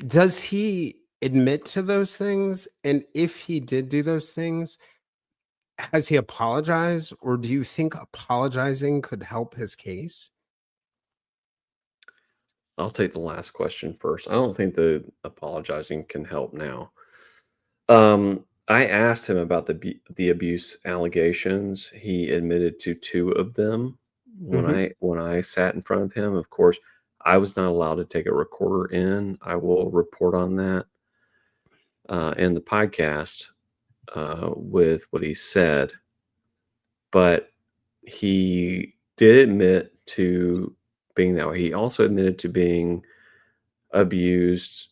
Does he admit to those things? And if he did do those things, has he apologized, or do you think apologizing could help his case? I'll take the last question first. I don't think the apologizing can help now. I asked him about the abuse allegations. He admitted to 2 of them Mhm. when I sat in front of him. Of course, I was not allowed to take a recorder in. I will report on that in the podcast with what he said. But he did admit to being that way. He also admitted to being abused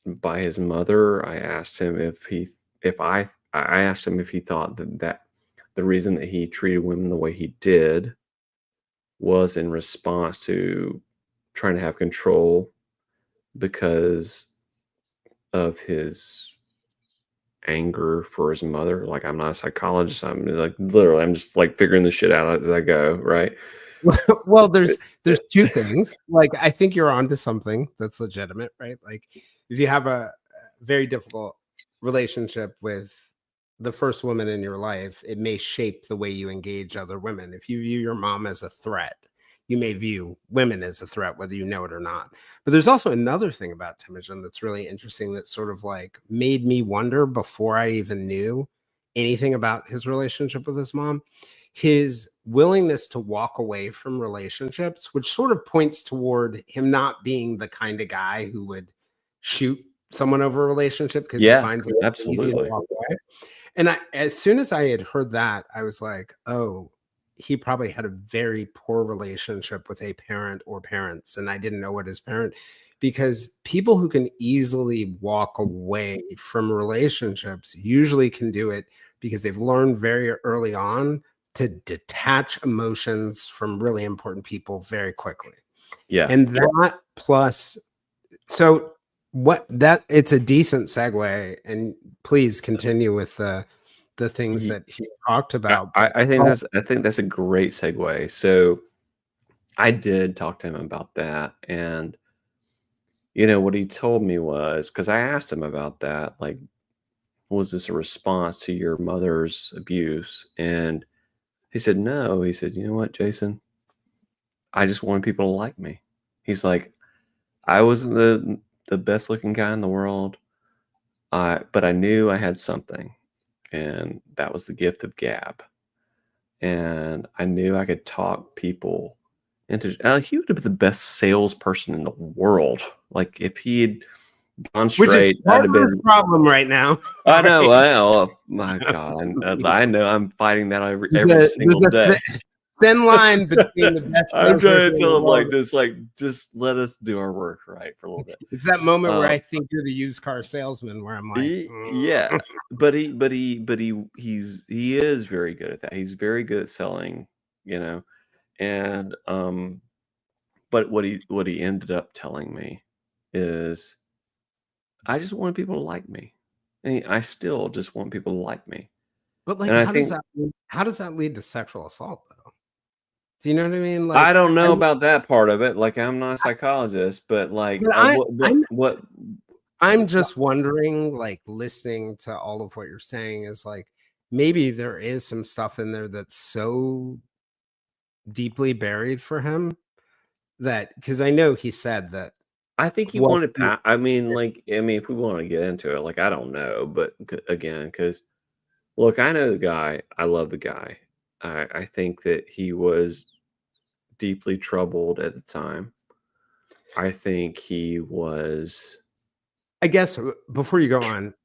by his mother. I asked him if I asked him if he thought that the reason that he treated women the way he did was in response to trying to have control because of his anger for his mother. Like, I'm not a psychologist. I'm like literally I'm just like figuring this shit out as I go, right? Well, there's It- there's 2 things. Like, I think you're onto something that's legitimate, right? Like, if you have a very difficult relationship with the first woman in your life, it may shape the way you engage other women. If you view your mom as a threat, you may view women as a threat, whether you know it or not. But there's also another thing about Temujin that's really interesting that sort of like made me wonder before I even knew anything about his relationship with his mom. His willingness to walk away from relationships, which sort of points toward him not being the kind of guy who would shoot someone over a relationship because he Yeah, finds it easy to absolutely. walk away. And as soon as I had heard that, I was like, "Oh, he probably had a very poor relationship with a parent or parents," and I didn't know what his parent because people who can easily walk away from relationships usually can do it because they've learned very early on to detach emotions from really important people very quickly. Yeah. And that plus so what that it's a decent segue, and please continue with the things Ye that he talked I about. I But I think that's a great segue. So, I did talk to him about that, and, what he told me was because I asked him about that, like, "Was this a response to your mother's abuse?" And he said, "No." He said, "You know what, Jason? I just wanted people to like me." He's like, "I wasn't the best looking guy in the world, but I knew I had something, and that was the gift of gab. And I knew I could talk people into he would have been the best salesperson in the world. Like, if he had gone which is straight, part I'd have of his been problem right now, I know, right? I know. Oh my god, I know I'm fighting that every There's single a day. thin line between the best I'm trying salesperson to in the tell him, world. just let us do our work right for a little bit. It's that moment where Uh, I think you're the used car salesman where I'm like, yeah, he is very good at that. He's very good at selling, you know, and but what he ended up telling me is, "I just wanted people to like me, and I still just want people to like me." but like, And I think how does that lead to sexual assault though? Do you know what I mean? I Like, don't know about that part of it, like, I'm not a psychologist, but, like, but I'm what just wondering, like, listening to all of what you're saying is like, maybe there is some stuff in there that's so deeply buried for him that because I know he said that I think he what wanted I mean, if we wanna get into it, like, I don't know, but again, because look, I know the guy, I love the guy. I think that he was deeply troubled at the time. I think he was I guess before you go on,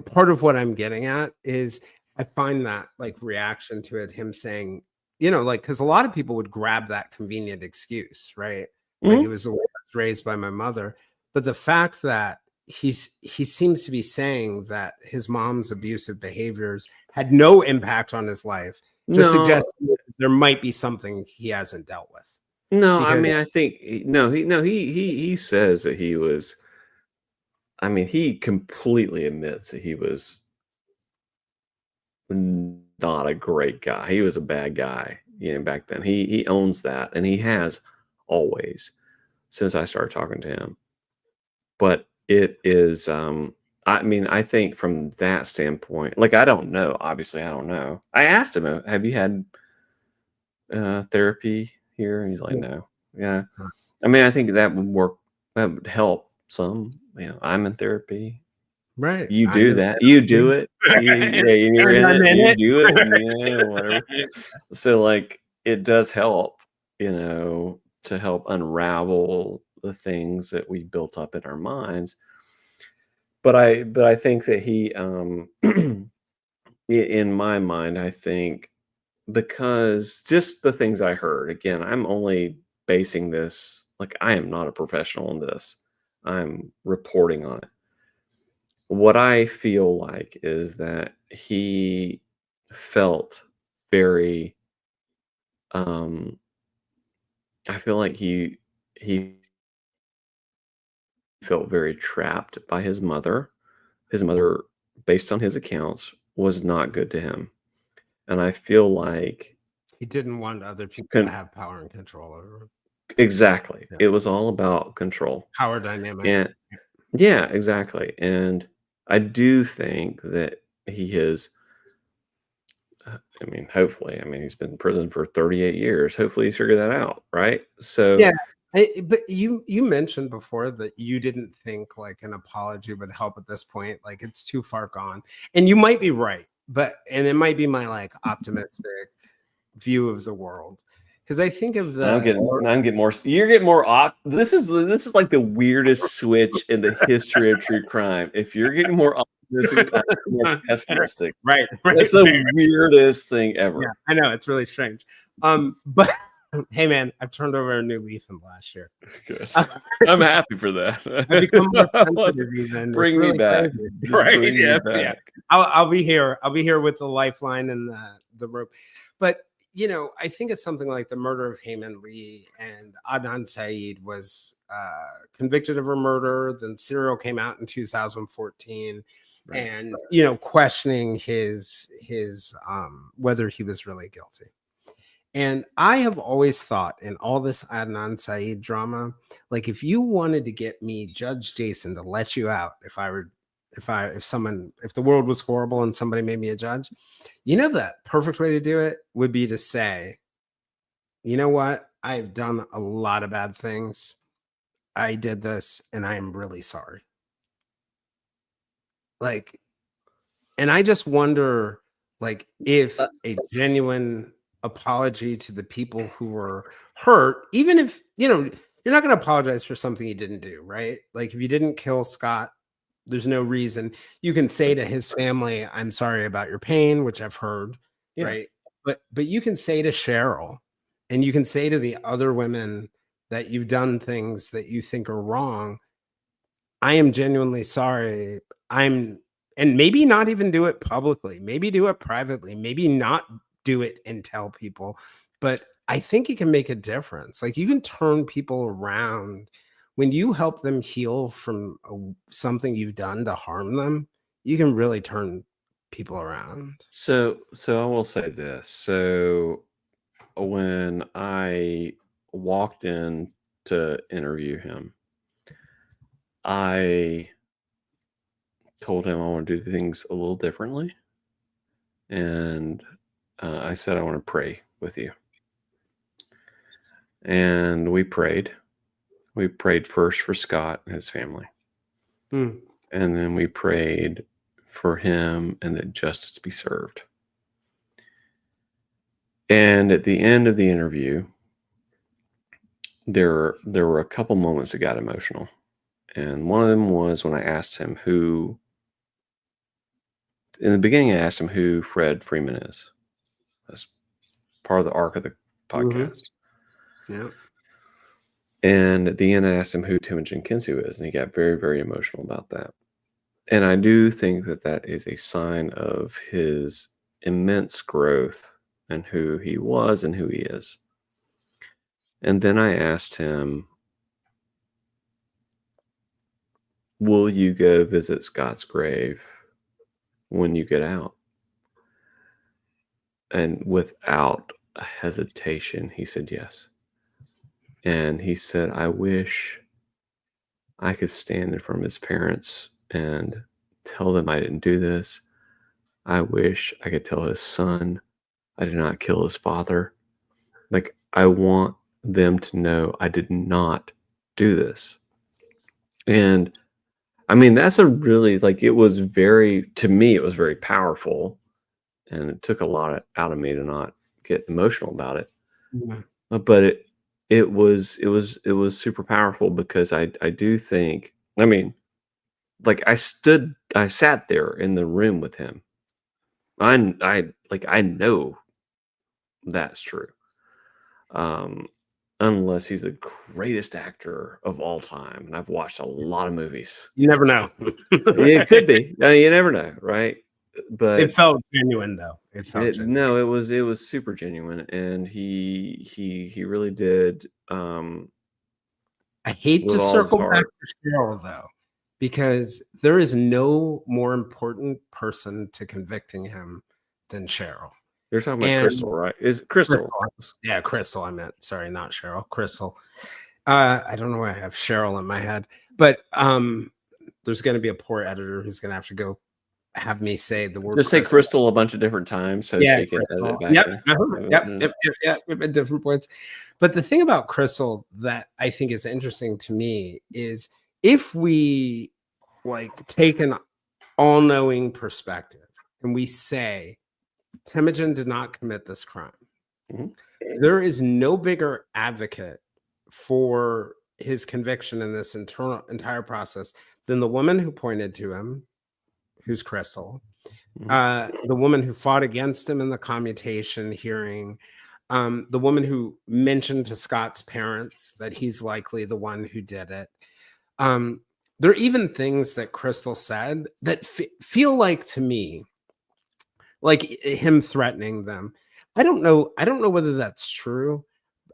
part of what I'm getting at is I find that like reaction to it, him saying, like because a lot of people would grab that convenient excuse, right? Like it Mhm. was the way I was raised by my mother. But the fact that he seems to be saying that his mom's abusive behaviors had no impact on his life, just No, suggests there might be something he hasn't dealt with. no, I Because mean, I think he says that he was I mean, he completely admits that he was not a great guy. He was a bad guy, back then. He owns that, and he has always since I started talking to him. But it is, I mean, I think from that standpoint, like, I don't know. Obviously, I don't know. I asked him, "Have you had therapy here?" And he's like, "No." Yeah. I mean, I think that would work. That would help some. I'm in therapy. right, You I'm do in that. You do therapy. it. Yeah, you're And in I'm it. in You it. do it. Yeah, whatever. So, like, it does help, to help unravel the things that we built up in our minds. But I think that he, in my mind, I think because just the things I heard, again, I'm only basing this, like, I am not a professional in this. I'm reporting on it. What I feel like is that he felt very, um, I feel like he felt very trapped by his mother. His mother, based on his accounts, was not good to him, and I feel like He didn't want other people to con have power and control over him. Exactly. Yeah. It was all about control. Power dynamic. And yeah, exactly. And I do think that he has, I mean, hopefully, I mean, he's been in prison for 38 years. Hopefully he's figured that out, right? So Yeah. But you mentioned before that you didn't think like an apology would help at this point. Like it's too far gone. And you might be right, but and it might be my like optimistic view of the world. Because I think of the now I'm getting more. You're getting more. This is like the weirdest switch in the history of true crime. If you're getting more optimistic, I'm more pessimistic. right, That's right, the right. weirdest thing Yeah, ever. I know it's really strange. But hey man, I've turned over a new leaf in the last year. Good. I'm happy for I've become more that. sensitive even. It's Bring me really back. crazy. Just Right? bring me Yeah, back. yeah. I'll be here. I'll be here with the lifeline and the rope. But I think it's something like the murder of Heyman Lee and Adnan Saeed was convicted of a murder. Then Serial came out in 2014, Right. and questioning his whether he was really guilty. And I have always thought in all this Adnan Saeed drama, like if you wanted to get me, Judge Jason, to let you out, if the world was horrible and somebody made me a judge, the perfect way to do it would be to say, you know what? I've done a lot of bad things. I did this and I am really sorry. Like, and I just wonder, like, if a genuine apology to the people who were hurt, even if, you're not going to apologize for something you didn't do, right? Like, if you didn't kill Scott, there's no reason. You can say to his family, I'm sorry about your pain, which I've heard, Yeah. right? But you can say to Cheryl, and you can say to the other women that you've done things that you think are wrong, I am genuinely sorry. And maybe not even do it publicly, maybe do it privately, maybe not do it and tell people. But I think it can make a difference. Like you can turn people around when you help them heal from something you've done to harm them. You can really turn people around. So I will say this. So when I walked in to interview him, I told him I want to do things a little differently, and I said I want to pray with you. And we prayed. We prayed first for Scott and his family, Hmm. and then we prayed for him and that justice be served. And at the end of the interview, there were a couple moments that got emotional. And one of them was when I asked him who, in the beginning, I asked him who Fred Freeman is. That's part of the arc of the Mm-hmm. podcast. Yeah. And at the end, I asked him who Temijun Kensu is, and he got very, very emotional about that. And I do think that that is a sign of his immense growth and who he was and who he is. And then I asked him, will you go visit Scott's grave when you get out? And without a hesitation, he said yes. And he said, I wish I could stand in front of his parents and tell them I didn't do this. I wish I could tell his son I did not kill his father. Like, I want them to know I did not do this. And I mean, that's a really, like, it was very, to me, it was very powerful. And it took a lot out of me to not get emotional about it. Yeah. But it was super powerful because I do think, I mean, like I sat there in the room with him. I know that's true. Um, unless he's the greatest actor of all time, and I've watched a lot of movies. You never know. It could be. You never know, right? It But felt genuine, though. It felt genuine. no, it was super genuine, and he really did, I hate with to all his circle back heart. to Cheryl though, because there is no more important person to convicting him than Cheryl. You're talking about And Crystal, right? Is it Crystal? Crystal, yeah, Crystal, I meant. Sorry, not Cheryl. Crystal. I don't know why I have Cheryl in my head, but there's going to be a poor editor who's going to have to go have me say the word Just say Crystal. Crystal a bunch of different times so Yeah, she can edit Crystal. it back Yep, in. yep, at different points. But the thing about Crystal that I think is interesting to me is if we like take an all-knowing perspective and we say Temujin did not commit this crime, Mhm. there is no bigger advocate for his conviction in this entire process than the woman who pointed to him, who's Crystal, Mhm. the woman who fought against him in the commutation hearing, the woman who mentioned to Scott's parents that he's likely the one who did it. Um, there are even things that Crystal said that feel like to me like him threatening them. I don't know. I don't know whether that's true.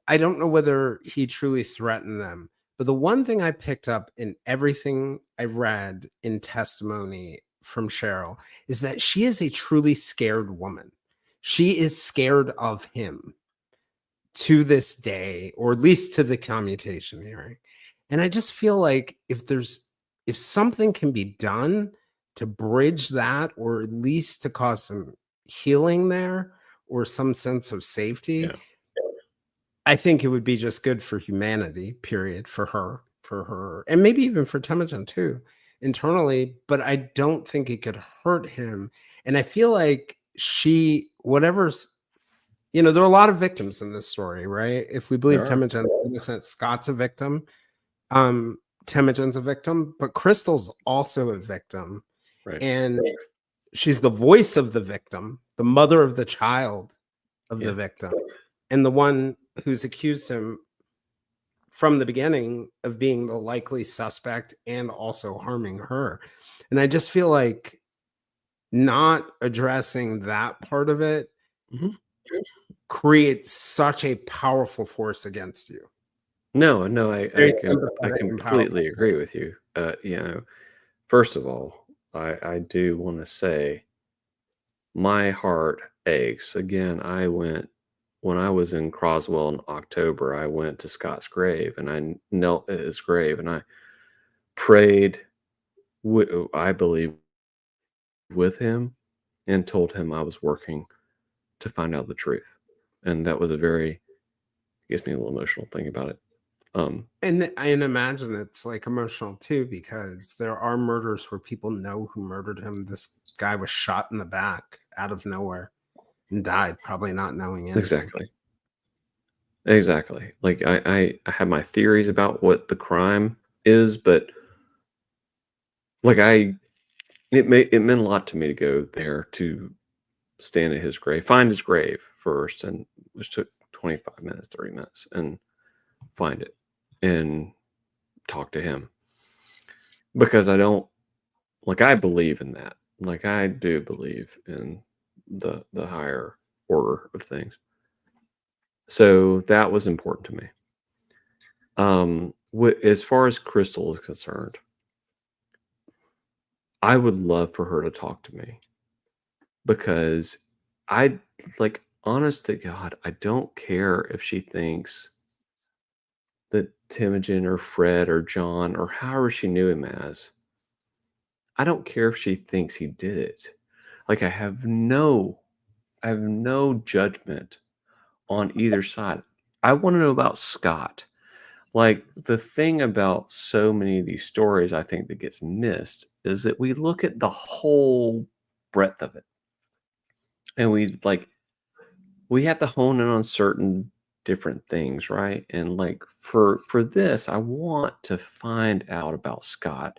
I don't know whether he truly threatened them. But the one thing I picked up in everything I read in testimony from Cheryl is that she is a truly scared woman. She is scared of him to this day, or at least to the commutation hearing. And I just feel like if something can be done to bridge that, or at least to cause some healing there, or some sense of safety, Yeah. I think it would be just good for humanity, period, for her, and maybe even for Temujin too, internally. But I don't think it could hurt him. And I feel like whatever's, there are a lot of victims in this story, right? If we believe There are. Temujin's innocent, Scott's a victim, Temujin's a victim, but Crystal's also a victim. Right. And she's the voice of the victim, the mother of the child of the Yeah. victim, and the one who's accused him from the beginning of being the likely suspect and also harming her. And I just feel like not addressing that part of it Mhm. creates such a powerful force against you. No, no, Very I sympathetic and completely powerful. agree with you. First of all, I do want to say my heart aches. Again, I went when I was in Croswell in October, I went to Scott's grave and I knelt at his grave and I prayed, I believe, with him and told him I was working to find out the truth. And that was a very, gets me a little emotional thinking about it. And I imagine it's like emotional too, because there are murders where people know who murdered him. This guy was shot in the back out of nowhere and died, probably not knowing anything. Exactly. Exactly. Like I have my theories about what the crime is, but like it meant a lot to me to go there to stand at his grave, find his grave first, and which took 25 minutes, 30 minutes, and find it and talk to him because I don't like I believe in that. Like I do believe in the higher order of things. So that was important to me. As far as Crystal is concerned, I would love for her to talk to me because I like honest to God, I don't care if she thinks that Temujin or Fred or John or however she knew him as, I don't care if she thinks he did it. Like I have no judgment on either side. I want to know about Scott. Like the thing about so many of these stories I think that gets missed is that we look at the whole breadth of it. And we have to hone in on certain different things, right? And like for this, I want to find out about Scott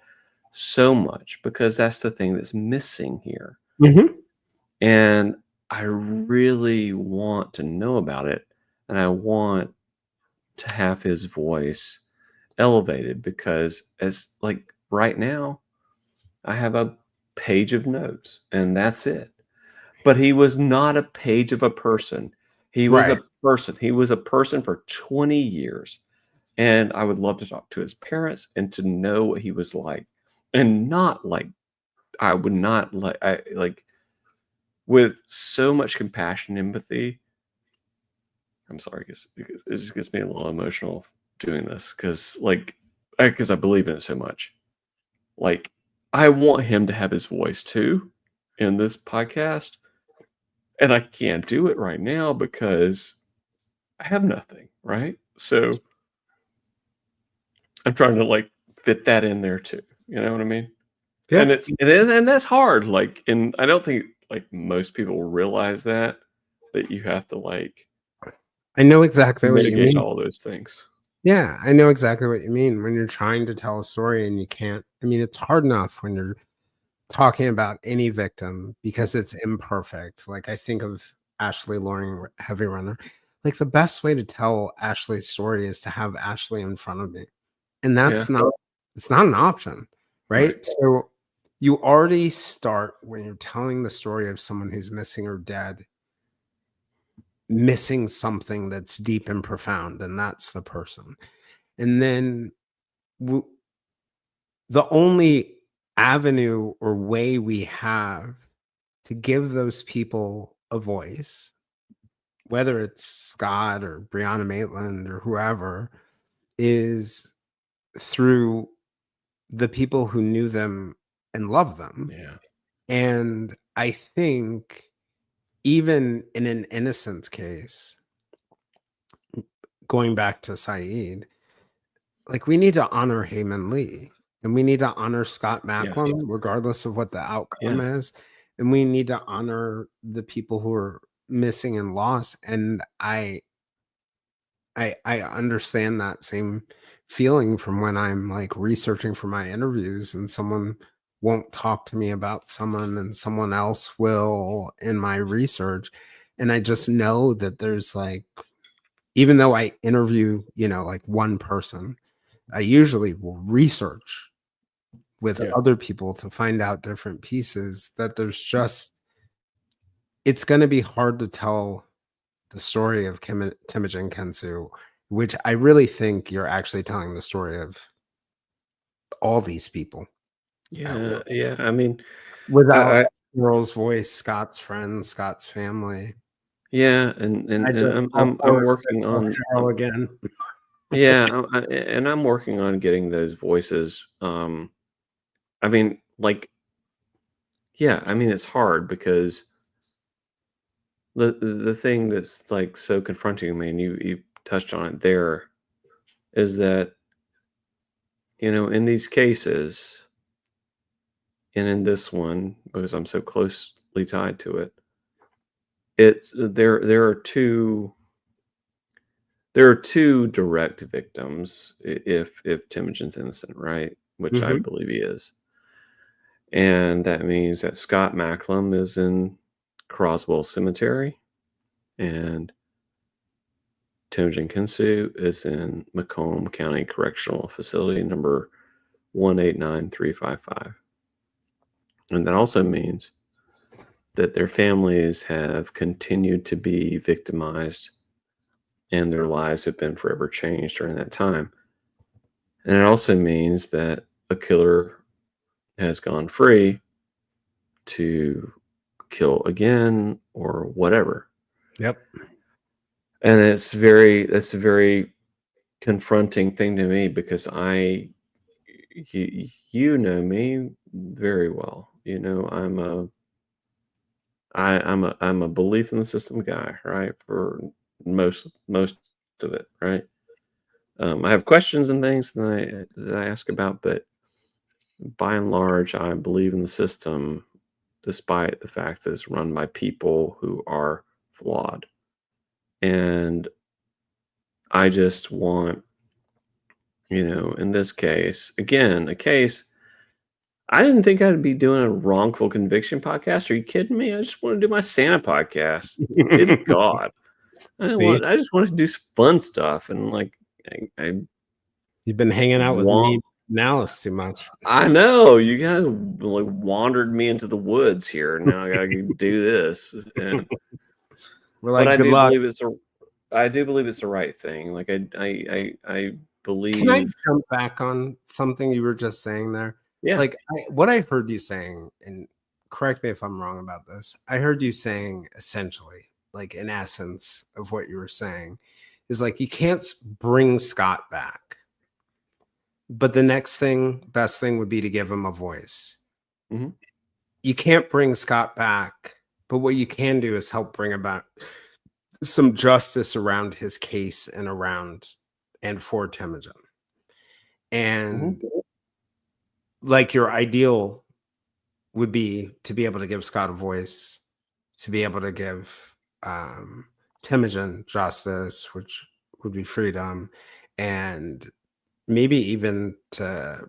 so much because that's the thing that's missing here. Mhm. And I really want to know about it and I want to have his voice elevated because as like right now I have a page of notes and that's it. But he was not a page of a person. He was Right. a person. He was a person for 20 years. And I would love to talk to his parents and to know what he was like. And not like I would not like I like with so much compassion, empathy. I'm sorry, because it just gets me a little emotional doing this because, like, because I believe in it so much. Like, I want him to have his voice too in this podcast, and I can't do it right now because I have nothing, right? So I'm trying to like fit that in there too. You know what I mean? Yeah, And that's hard. Like, and I don't think like most people realize that you have to like I know exactly what you mitigate mean. all those things. Yeah, I know exactly what you mean when you're trying to tell a story and you can't. I mean, it's hard enough when you're talking about any victim because it's imperfect. Like I think of Ashley Loring, Heavy Runner. Like the best way to tell Ashley's story is to have Ashley in front of me. And Yeah. that's not it's not an option, Right. right? So you already start when you're telling the story of someone who's missing or dead, missing something that's deep and profound, and that's the person. And then w- the only avenue or way we have to give those people a voice, whether it's Scott or Brianna Maitland or whoever, is through the people who knew them and loved them. Yeah. And I think even in an innocent case, going back to Saeed, like we need to honor Heyman Lee and we need to honor Scott Yeah. Macklem, regardless of what the Yeah. outcome is. And we need to honor the people who are missing and lost. And I understand that same feeling from when I'm like researching for my interviews and someone won't talk to me about someone and someone else will in my research. And I just know that there's like, even though I interview, like one person, I usually will research with Yeah. other people to find out different pieces that there's just, it's going to be hard to tell the story of Temijun Kensu, which I really think you're actually telling the story of all these people at Yeah. work Yeah. I mean, without I Earl's voice, Scott's friends, Scott's family. yeah, and I'm I working saw on Cheryl again. yeah, and I'm working on getting those voices. I mean, like, yeah, I mean, it's hard because the thing that's like so confronting me, and you touched on it there, is that in these cases, and in this one because I'm so closely tied to it, there are two direct victims if Temujin's innocent, right? Which I Mhm. believe he is. And that means that Scott Macklem is in Croswell Cemetery, and Temujin Kensu is in Macomb County Correctional Facility number 189355. And that also means that their families have continued to be victimized and their lives have been forever changed during that time. And it also means that a killer has gone free to kill again or whatever. Yep. And that's a very confronting thing to me because you know me very well. I'm a belief in the system guy, right? For most of it, right? I have questions and things that I ask about, but by and large, I believe in the system, despite the fact that it's run by people who are flawed. And I just want, in this case, again, a case. I didn't think I'd be doing a wrongful conviction podcast. Are you kidding me? I just want to do my Santa podcast. Good God. See, I just want to do fun stuff and like I you've been hanging out with want me now it's too much. I know you guys like wandered me into the woods here. Now I gotta do this. And We're but like, good luck. I do believe it's the right thing. Like I Can I believe jump back on something you were just saying there? yeah. Like, what I heard you saying, and correct me if I'm wrong about this. I heard you saying essentially, like in essence of what you were saying, is like you can't bring Scott back, but the next thing, best thing would be to give him a voice. Mm-hmm. You can't bring Scott back, but what you can do is help bring about some justice around his case and for Temijun. And Mm-hmm. like your ideal would be to be able to give Scott a voice, to be able to give Temujin justice, which would be freedom, and maybe even to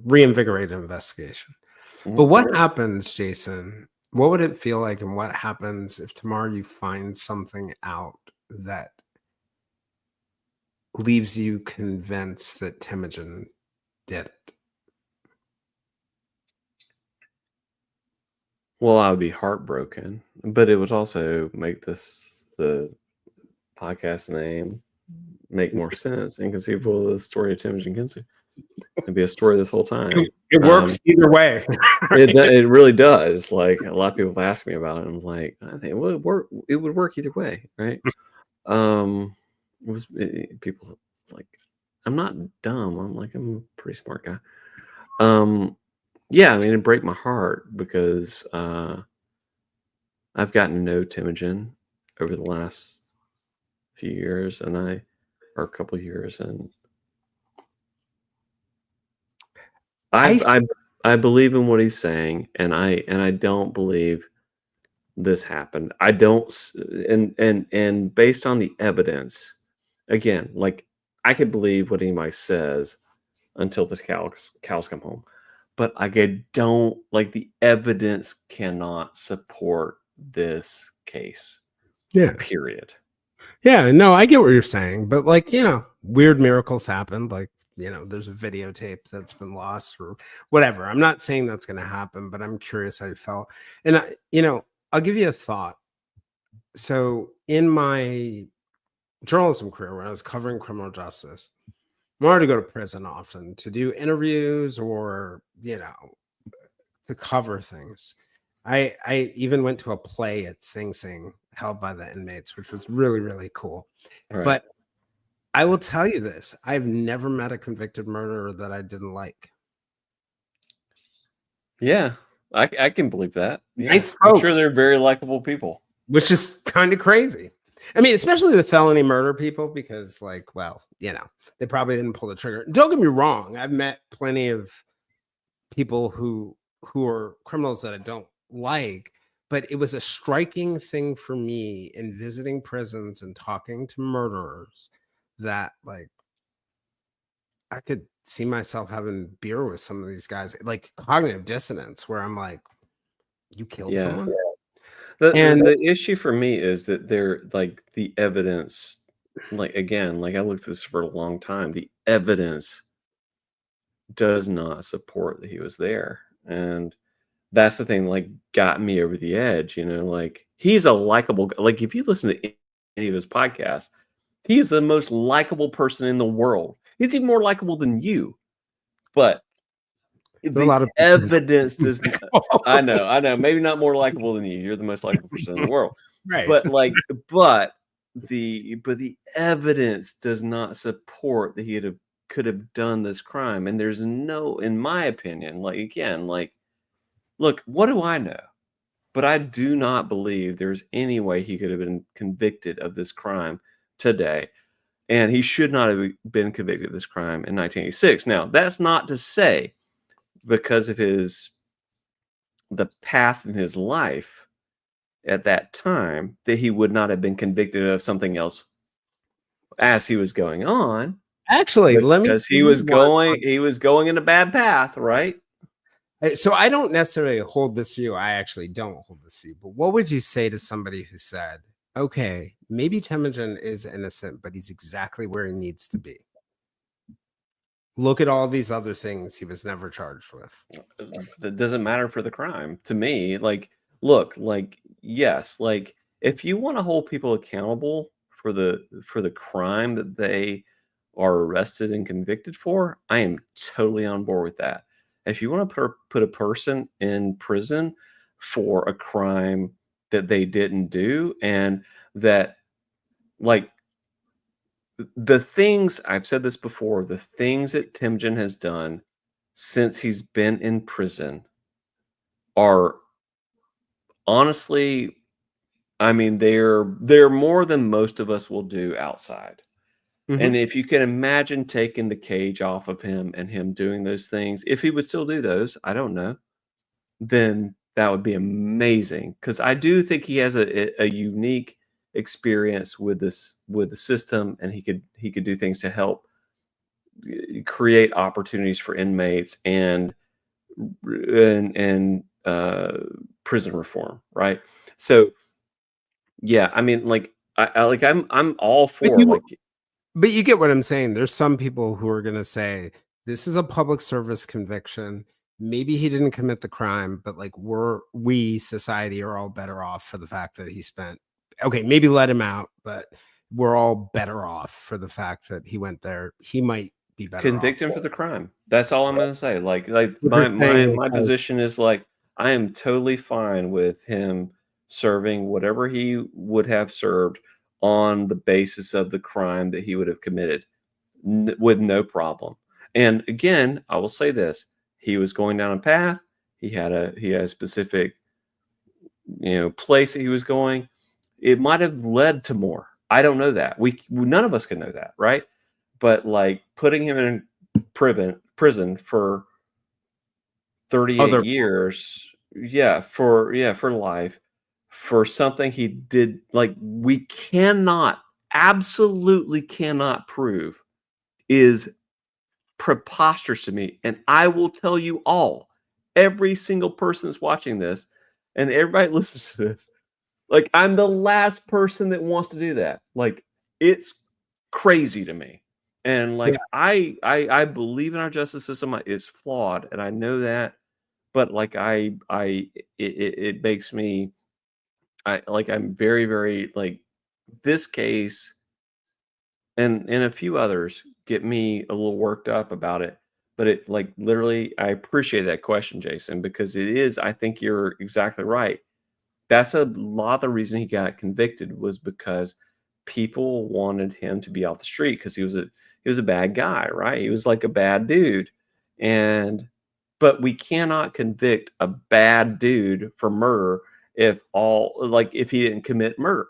reinvigorate an investigation. Mm-hmm. But what happens, Jason? What would it feel like, and what happens if tomorrow you find something out that leaves you convinced that Temujin did it? Well, I would be heartbroken, but it would also make the podcast name make more sense. Inconceivable, the story of Temujin Kensu. It'd be a story this whole time. It works either way. It really does. Like a lot of people have asked me about it. And I'm like, I think it would work. It would work either way, right? People like, I'm not dumb. I'm a pretty smart guy. Yeah, I mean, it'd break my heart because I've gotten to know Temujin over the last few years, or a couple of years, and I believe in what he's saying, and I don't believe this happened. I don't, and based on the evidence, again, like I could believe what anybody says until the cows come home, but I don't like the evidence cannot support this case. Yeah. Period. Yeah, no, I get what you're saying, but like, weird miracles happen. Like, there's a videotape that's been lost or whatever. I'm not saying that's going to happen, but I'm curious how you felt. And I'll give you a thought. So in my journalism career, when I was covering criminal justice, I wanted to go to prison often to do interviews or, to cover things. I even went to a play at Sing Sing held by the inmates, which was really, really cool. Right. But I will tell you this, I've never met a convicted murderer that I didn't like. Yeah, I can believe that. Yeah. Nice I'm folks, sure they're very likable people. which is kind of crazy. I mean, especially the felony murder people, because like, well, they probably didn't pull the trigger. Don't get me wrong. I've met plenty of people who are criminals that I don't like, but it was a striking thing for me in visiting prisons and talking to murderers that like I could see myself having beer with some of these guys, like cognitive dissonance, where I'm like, you killed someone? The issue for me is that they're like the evidence, like again, like I looked at this for a long time. The evidence does not support that he was there. And that's the thing, like, got me over the edge, like he's a likable guy. Like if you listen to any of his podcasts, he's the most likable person in the world. He's even more likable than you. But the evidence does not, I know, maybe not more likable than you. You're the most likable person in the world. Right. But the evidence does not support that he could have done this crime. And there's no, in my opinion, like again, like look, what do I know? But I do not believe there's any way he could have been convicted of this crime today. And he should not have been convicted of this crime in 1986. Now, that's not to say because of the path in his life at that time that he would not have been convicted of something else as he was going on. Actually, let me, because he was going in a bad path, right? So I don't necessarily hold this view. I actually don't hold this view. But what would you say to somebody who said, okay, maybe Temujin is innocent, but he's exactly where he needs to be? Look at all these other things he was never charged with. That doesn't matter for the crime to me. Like, look, like, yes, like if you want to hold people accountable for the crime that they are arrested and convicted for, I am totally on board with that. If you want to put a person in prison for a crime that they didn't do, and that, like, the things I've said this before, the things that Temujin has done since he's been in prison are honestly, I mean, they're more than most of us will do outside. Mhm. And if you can imagine taking the cage off of him and him doing those things, if he would still do those, I don't know, then that would be amazing. Because I do think he has a unique experience with the system, and he could do things to help create opportunities for inmates and prison reform, right? So yeah, I mean, like I'm all But for you like but you get what I'm saying. There's some people who are gonna say, "This is a public service conviction. Maybe he didn't commit the crime, but, like, we, society, are all better off for the fact that he spent." Okay, maybe let him out, but we're all better off for the fact that he went there. He might be better off convict him for for the it. crime. That's all I'm gonna say. Like What you're saying is my like, position is like I am totally fine with him serving whatever he would have served on the basis of the crime that he would have committed with no problem. And again, I will say this: he was going down a path. He had a specific place that he was going. It might have led to more. I don't know that. None of us can know that, right? But like putting him in prison for 38 other years, yeah, for life, for something he did, like, we cannot, absolutely cannot prove, is preposterous to me. And I will tell you all, every single person that's watching this, and everybody listens to this, like, I'm the last person that wants to do that. Like, it's crazy to me. And yeah, like I believe in our justice system. It's flawed, and I know that. But like it makes me, I'm very, very, like, this case and a few others get me a little worked up about it. But it, like, literally, I appreciate that question, Jason, because it is, I think you're exactly right. That's a lot of the reason he got convicted, was because people wanted him to be off the street because he was a bad guy, right? He was like a bad dude. And but we cannot convict a bad dude for murder if he didn't commit murder.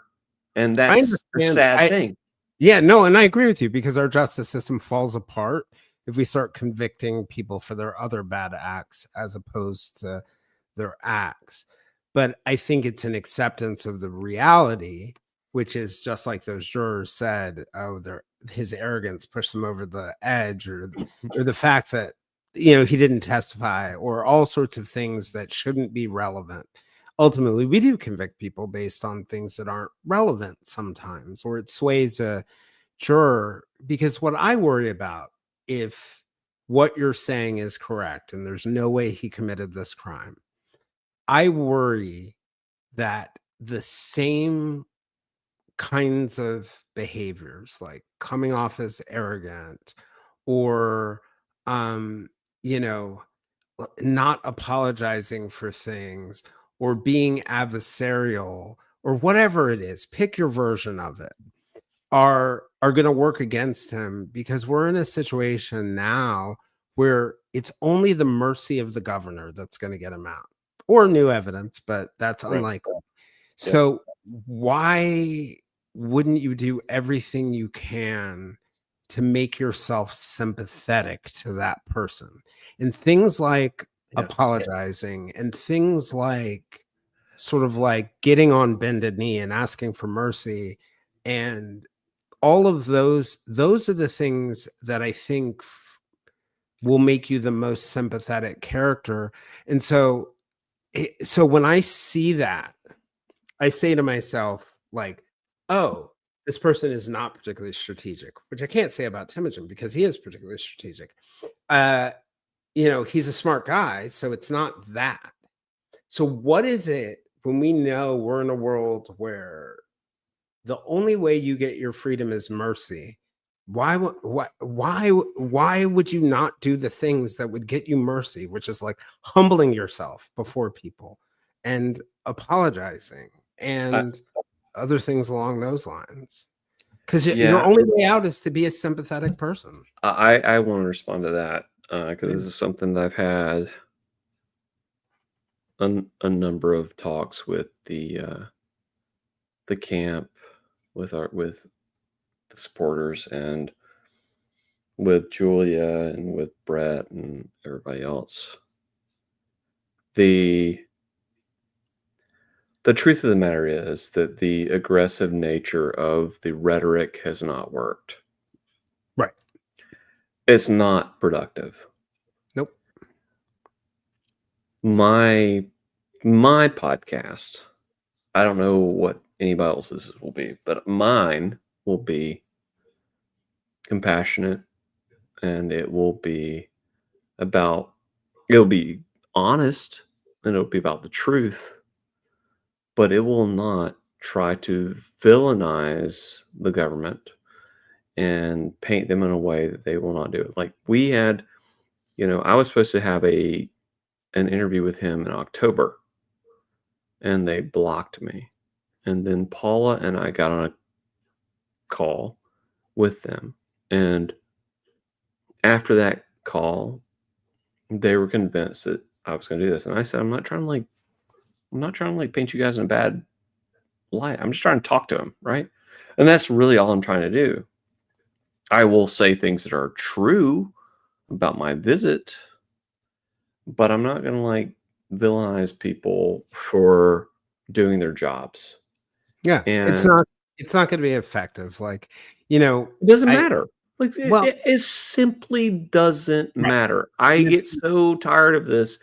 And I that's the understand. sad thing. Yeah, no, and I agree with you because our justice system falls apart if we start convicting people for their other bad acts as opposed to their acts. But I think it's an acceptance of the reality, which is just like those jurors said, oh, his arrogance pushed them over the edge, or the fact that he didn't testify, or all sorts of things that shouldn't be relevant. Ultimately, we do convict people based on things that aren't relevant sometimes, or it sways a juror. Because what I worry about, if what you're saying is correct and there's no way he committed this crime, I worry that the same kinds of behaviors, like coming off as arrogant, or um you know not apologizing for things, or being adversarial, or whatever it is, pick your version of it, are going to work against him, because we're in a situation now where it's only the mercy of the governor that's going to get him out, or new evidence, but that's Right. unlikely. Yep. So why wouldn't you do everything you can to make yourself sympathetic to that person? And things like Yeah. apologizing, and things like sort of like getting on bended knee and asking for mercy, and all of those are the things that I think will make you the most sympathetic character. And so when I see that, I say to myself, like, oh, this person is not particularly strategic, which I can't say about Temujin because he is particularly strategic. Uh, he's a smart guy, so it's not that. So what is it when we know we're in a world where the only way you get your freedom is mercy? Why would you not do the things that would get you mercy, which is like humbling yourself before people and apologizing I, and other things along those lines. Because your yeah, only way out is to be a sympathetic person. I want to respond to that because Yeah. this is something that I've had a number of talks with the camp, with the supporters, and with Julia and with Brett and everybody else. The the truth of the matter is that the aggressive nature of the rhetoric has not worked. Right. It's not productive. Nope. My my podcast, I don't know what anybody else's will be, but mine will be compassionate, and about it'll be honest, and it'll be about the truth, but it will not try to villainize the government and paint them in a way that they will not do it. Like we had, I was supposed to have an interview with him in October, and they blocked me. And then Paula and I got on a call with them, and after that call, they were convinced that I was going to do this. And I said, I'm not trying to like paint you guys in a bad light. I'm just trying to talk to him, right? And that's really all I'm trying to do. I will say things that are true about my visit, but I'm not going to like villainize people for doing their jobs. Yeah. And It's not going to be effective. Like, you know, it doesn't I, matter. Like well, it simply doesn't right. matter. I And it's, get so tired of this.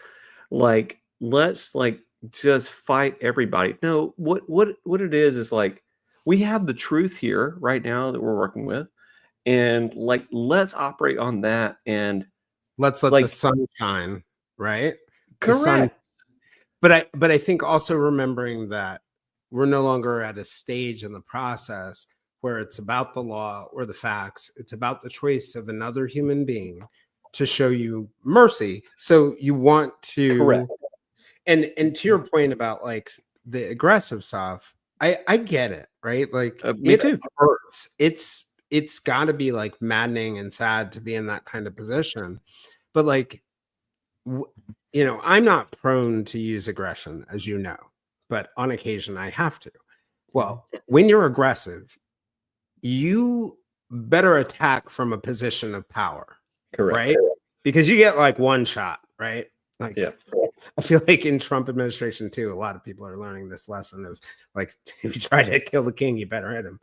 Like, let's like just fight everybody. No, what it is like we have the truth here right now that we're working with, and like let's operate on that. And let's let the like, sun shine, right? The sun. correct. But I think also remembering that we're no longer at a stage in the process where it's about the law or the facts. It's about the choice of another human being to show you mercy. So you want Correct. to, and to your point about like the aggressive stuff, I get it, right? Like Me it too. hurts. It's got to be like maddening and sad to be in that kind of position. But like I'm not prone to use aggression, as you know, but on occasion I have to. Mhm. Well, when you're aggressive, you better attack from a position of power, Correct. right? Because you get like one shot, right? Like Yeah. I feel like in Trump administration too, a lot of people are learning this lesson of like if you try to kill the king, you better hit him.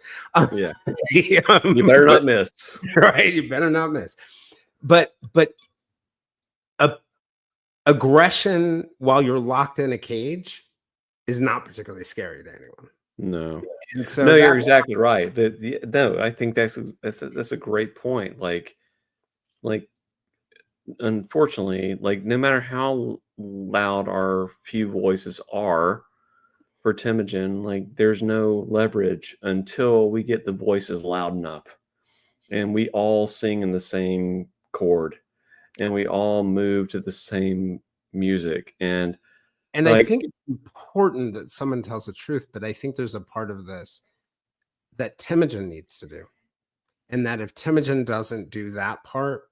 Yeah. You better But not miss. right, you better not miss. But a aggression while you're locked in a cage is not particularly scary to anyone. No. And so No, you're that exactly right. No, I think that's a great point. Like unfortunately, like no matter how loud our few voices are for Temujin, like there's no leverage until we get the voices loud enough and we all sing in the same chord and we all move to the same music. And and I like, think it's important that someone tells the truth, but I think there's a part of this that Temujin needs to do. And that if Temujin doesn't do that part,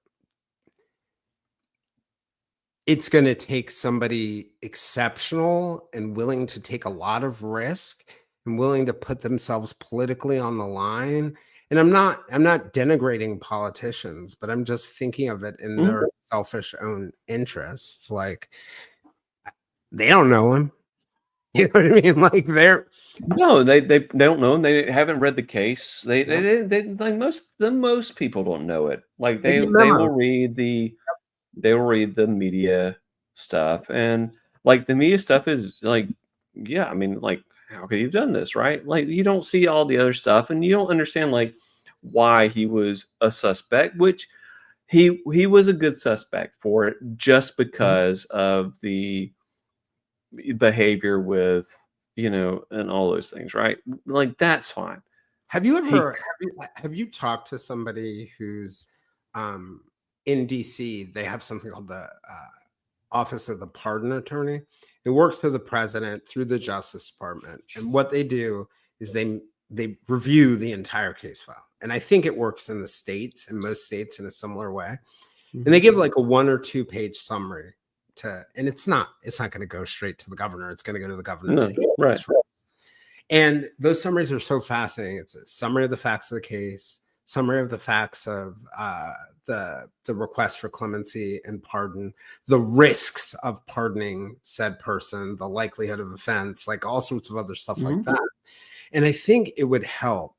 it's going to take somebody exceptional and willing to take a lot of risk and willing to put themselves politically on the line. And I'm not denigrating politicians, but I'm just thinking of it in mhm. their selfish own interests. Like they don't know him. You know what I mean? Like they're No, they don't know, and they haven't read the case. yep, They like most people don't know it. Like they get they memos. will read the media stuff, and like the media stuff is like, yeah, I mean, like how could you have done this, right? Like you don't see all the other stuff, and you don't understand like why he was a suspect, which he was a good suspect for it just Mhm. because of the behavior with and all those things, right? Like that's fine. Have you He ever have you talked to somebody who's in DC? They have something called the Office of the Pardon Attorney, It works for the president through the Justice Department. And what they do is they review the entire case file. And I think it works in the states, in most states, in a similar way. And they give like a 1 or 2 page summary and it's not going to go straight to the governor. It's going to go to the governor's hands. Right. And those summaries are so fascinating. It's a summary of the facts of the case, summary of the facts of the request for clemency and pardon, the risks of pardoning said person, the likelihood of offense, like all sorts of other stuff like that. And I think it would help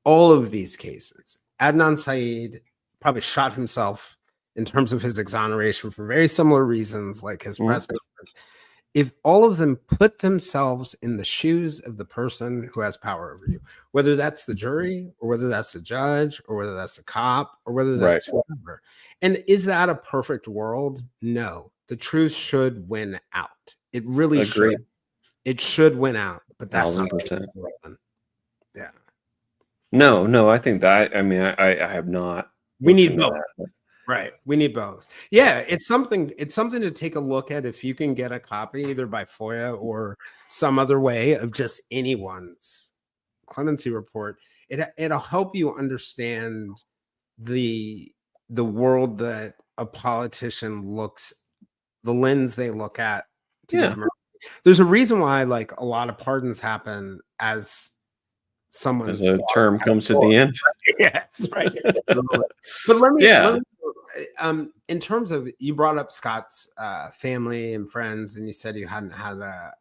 all of these cases. Adnan Syed probably shot himself in terms of his exoneration for very similar reasons, like his press conference. If all of them put themselves in the shoes of the person who has power over you, whether that's the jury or whether that's the judge or whether that's the cop or whether that's whatever. And is that a perfect world? No. The truth should win out. It really should. It should win out, but that's 1,000%. Yeah. No, I think that, I mean, I have not. We need both. Right. We need both. Yeah, it's something to take a look at if you can get a copy either by FOIA or some other way of just anyone's clemency report. It'll help you understand the world that a politician looks, the lens they look at to give mercy. There's a reason why like a lot of pardons happen as someone's term comes to the end. Yes, right. But let me in terms of, you brought up Scott's family and friends, and you said you hadn't had a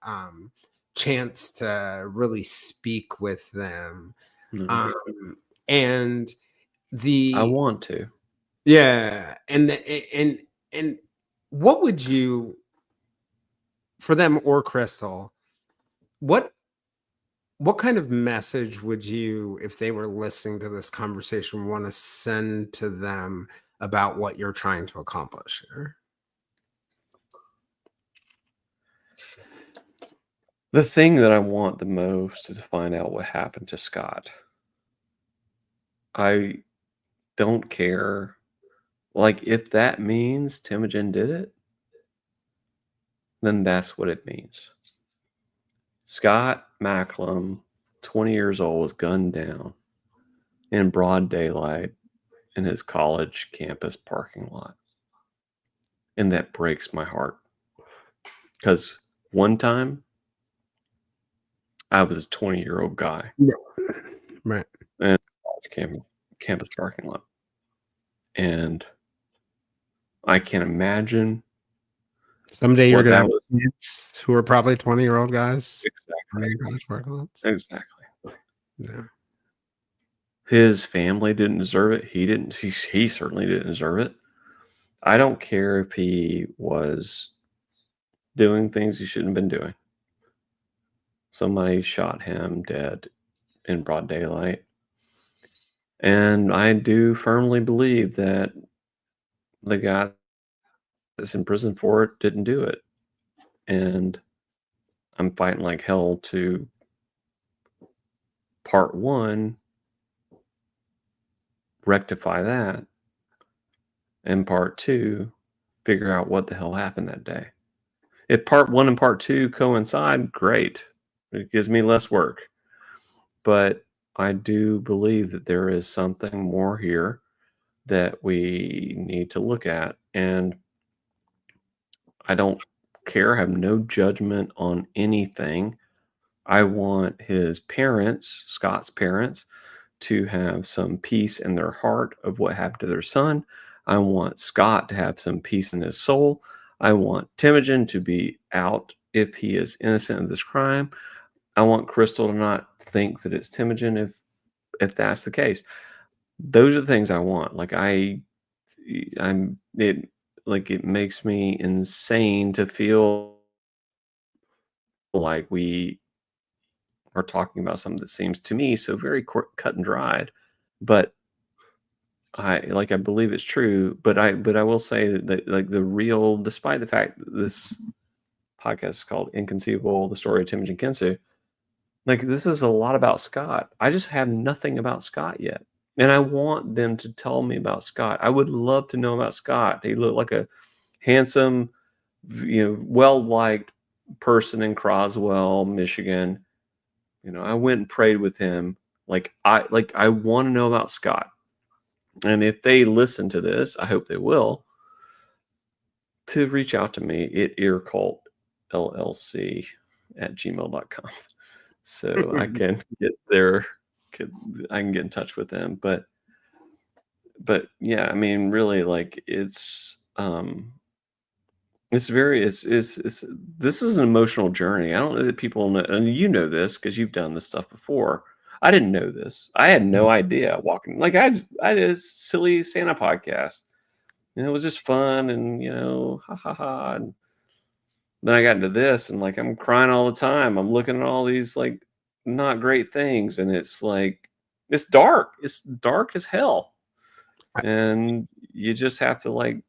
chance to really speak with them. And I want to. Yeah. And what would you, for them or Crystal, what kind of message would you, if they were listening to this conversation, want to send to them about what you're trying to accomplish here? The thing that I want the most is to find out what happened to Scott. I don't care. Like, if that means Temijun did it, then that's what it means. Scott Macklem, 20 years old, was gunned down in broad daylight in his college campus parking lot. And that breaks my heart. Because one time, I was a 20-year-old guy. Right. In a college campus parking lot. And I can't imagine. Someday you're going to have kids who are probably 20-year-old guys. Exactly. Yeah. His family didn't deserve it. He certainly didn't deserve it. I don't care if he was doing things he shouldn't have been doing. Somebody shot him dead in broad daylight. And I do firmly believe that the guy that's in prison for it didn't do it. And I'm fighting like hell to, part one, rectify that, and part two, figure out what the hell happened that day. If part one and part two coincide, great. It gives me less work. But I do believe that there is something more here that we need to look at. And I don't care. I have no judgment on anything. I want his parents, Scott's parents, to have some peace in their heart of what happened to their son. I want Scott to have some peace in his soul. I want Temijun to be out if he is innocent of this crime. I want Crystal to not think that it's Temijun if that's the case. Those are the things I want. Like it makes me insane to feel like we are talking about something that seems to me so very cut and dried, but I believe it's true. But I will say that like the real, despite the fact that this podcast is called Inconceivable: The Story of Temijun Kensu, like this is a lot about Scott. I just have nothing about Scott yet. And I want them to tell me about Scott. I would love to know about Scott. He looked like a handsome, well-liked person in Croswell, Michigan. I went and prayed with him. I want to know about Scott. And if they listen to this, I hope they will, to reach out to me at earcultllc@gmail.com. So I can get there. I can get in touch with them. But yeah, I mean, really, like it's this is an emotional journey. I don't know that people know, and you know this because you've done this stuff before. I didn't know this. I had no idea walking. Like I did a silly Santa podcast. It was just fun and ha ha ha. And then I got into this and like I'm crying all the time. I'm looking at all these like not great things, and it's like it's dark. It's dark as hell. And you just have to like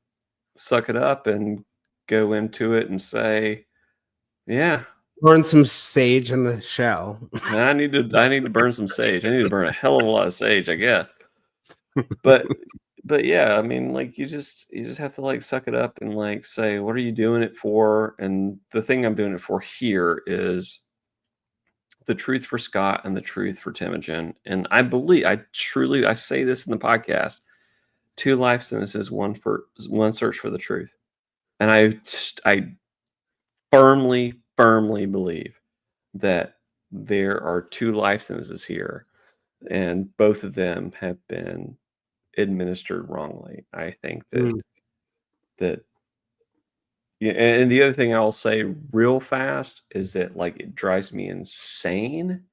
suck it up and go into it and say, yeah, Burn some sage in the shell. I need to burn some sage. I need to burn a hell of a lot of sage, I guess. But yeah, I mean, like you just have to like suck it up and like say, what are you doing it for? And the thing I'm doing it for here is the truth for Scott and the truth for Temijun. And I say this in the podcast: 2 life sentences, one search for the truth. And I firmly believe that there are 2 life sentences here, and both of them have been administered wrongly. I think that yeah, and the other thing I'll say real fast is that like it drives me insane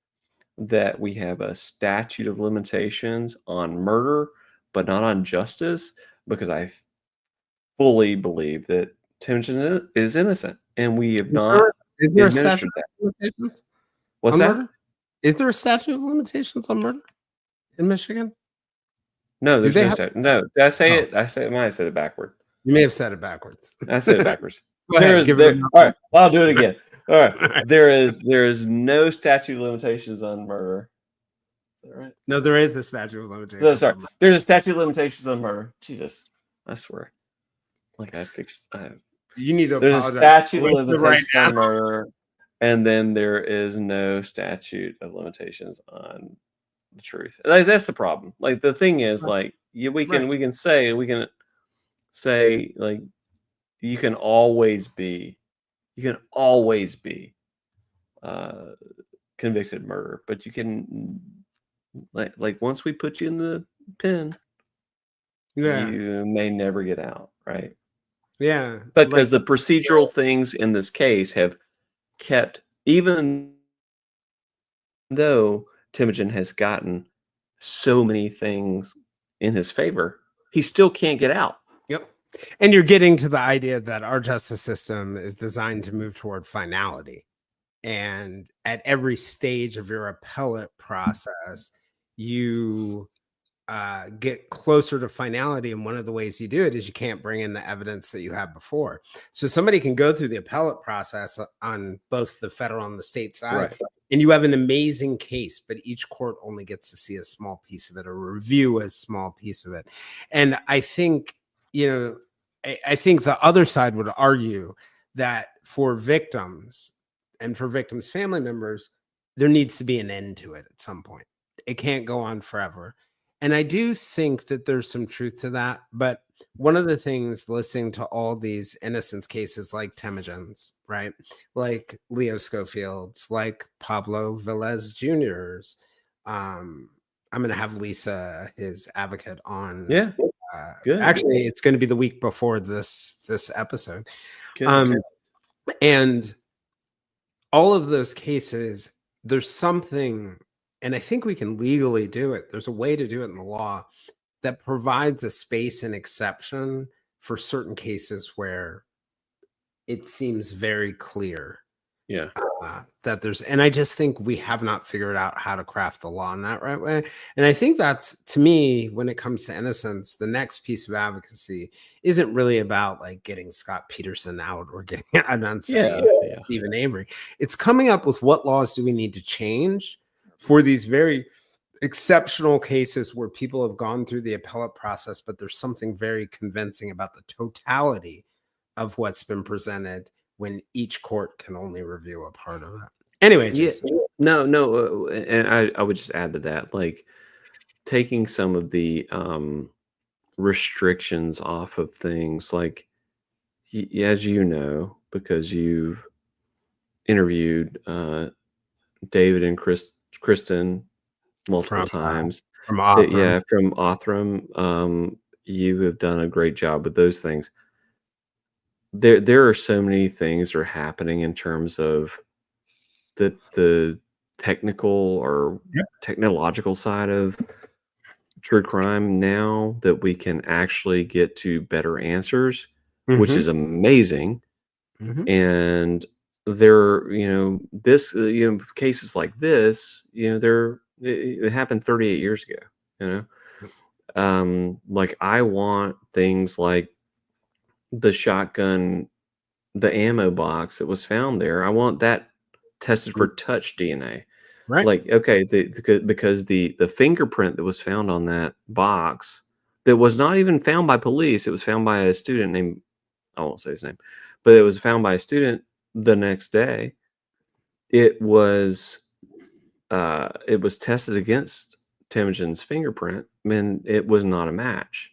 that we have a statute of limitations on murder, but not on justice, because I fully believe that Temujin is innocent, and we have not Is there a statute administered that. of limitations What's on that? murder? Is there a statute of limitations on murder in Michigan? No, Do there's they no have? statute. No, did I say Oh, it? I might have said it backward. you may have said it backwards. I said it backwards. Go ahead, give it All another. right, I'll do it again. All right. All right. There is no statute of limitations on murder. Is that right? No, there is a statute of No, limitations. sorry. There's a statute of limitations on murder. Jesus. I swear. Like You need to there's a apologize. statute of Right limitations now. on murder, and then there is no statute of limitations on the truth. Like that's the problem. Like the thing is, like we can say like you can always be convicted murder, but you can like once we put you in the pen, you may never get out, right? Yeah, Because the procedural things in this case have kept, even though Temujin has gotten so many things in his favor, he still can't get out. Yep. And you're getting to the idea that our justice system is designed to move toward finality. And at every stage of your appellate process, you get closer to finality. And one of the ways you do it is you can't bring in the evidence that you had before. So somebody can go through the appellate process on both the federal and the state side, Right. and you have an amazing case, but each court only gets to see a small piece of it or review a small piece of it. And I think, I think the other side would argue that for victims and for victims' family members, there needs to be an end to it at some point. It can't go on forever. And I do think that there's some truth to that. But one of the things listening to all these innocence cases like Temujin's, right? Like Leo Schofield's, like Pablo Velez Jr.'s. I'm going to have Lisa, his advocate, on. Yeah. Good. Actually, it's going to be the week before this episode. Good. And all of those cases, there's something, and I think we can legally do it. There's a way to do it in the law that provides a space and exception for certain cases where it seems very clear. Yeah. That there's, and I just think we have not figured out how to craft the law in that right way. And I think that's, to me, when it comes to innocence, the next piece of advocacy isn't really about like getting Scott Peterson out or getting Stephen Avery. It's coming up with what laws do we need to change for these very exceptional cases where people have gone through the appellate process, but there's something very convincing about the totality of what's been presented when each court can only review a part of it. Anyway, Yeah, Jason. no, and I would just add to that, like taking some of the restrictions off of things, like as you know, because you've interviewed David and Kristen multiple From times. from That Othram. yeah, from Othram, you have done a great job with those things. There are so many things that are happening in terms of the technical or Yep. technological side of true crime now that we can actually get to better answers, which Mm-hmm. is amazing. Mm-hmm. And there, this, cases like this, it happened 38 years ago, you know. Like I want things like the shotgun, the ammo box that was found there. I want that tested for touch DNA. Right. Like, okay, because the fingerprint that was found on that box that was not even found by police, it was found by a student named, I won't say his name, but it was found by a student the next day. It was tested against Temijun's fingerprint, and it was not a match.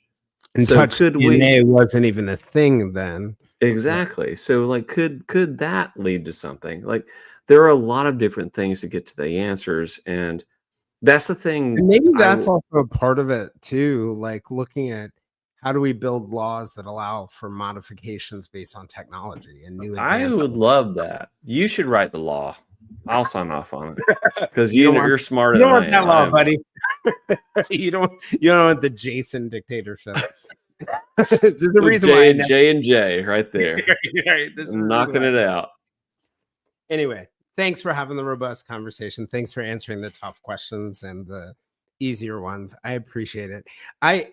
And So touch could we DNA wasn't even a thing then. Yeah. exactly? So like, could that lead to something? Like, there are a lot of different things to get to the answers, and that's the thing. And maybe that's also a part of it too, like looking at how do we build laws that allow for modifications based on technology and new I would advancements. love that. You should write the law. I'll sign off on it because You don't want you're smarter you don't than I want that am. I law, am. buddy. You don't want the Jason dictatorship. There's a reason why I never, J&J right there. right, there's a reason Knocking why. it out. Anyway, thanks for having the robust conversation. Thanks for answering the tough questions and the easier ones. I appreciate it. I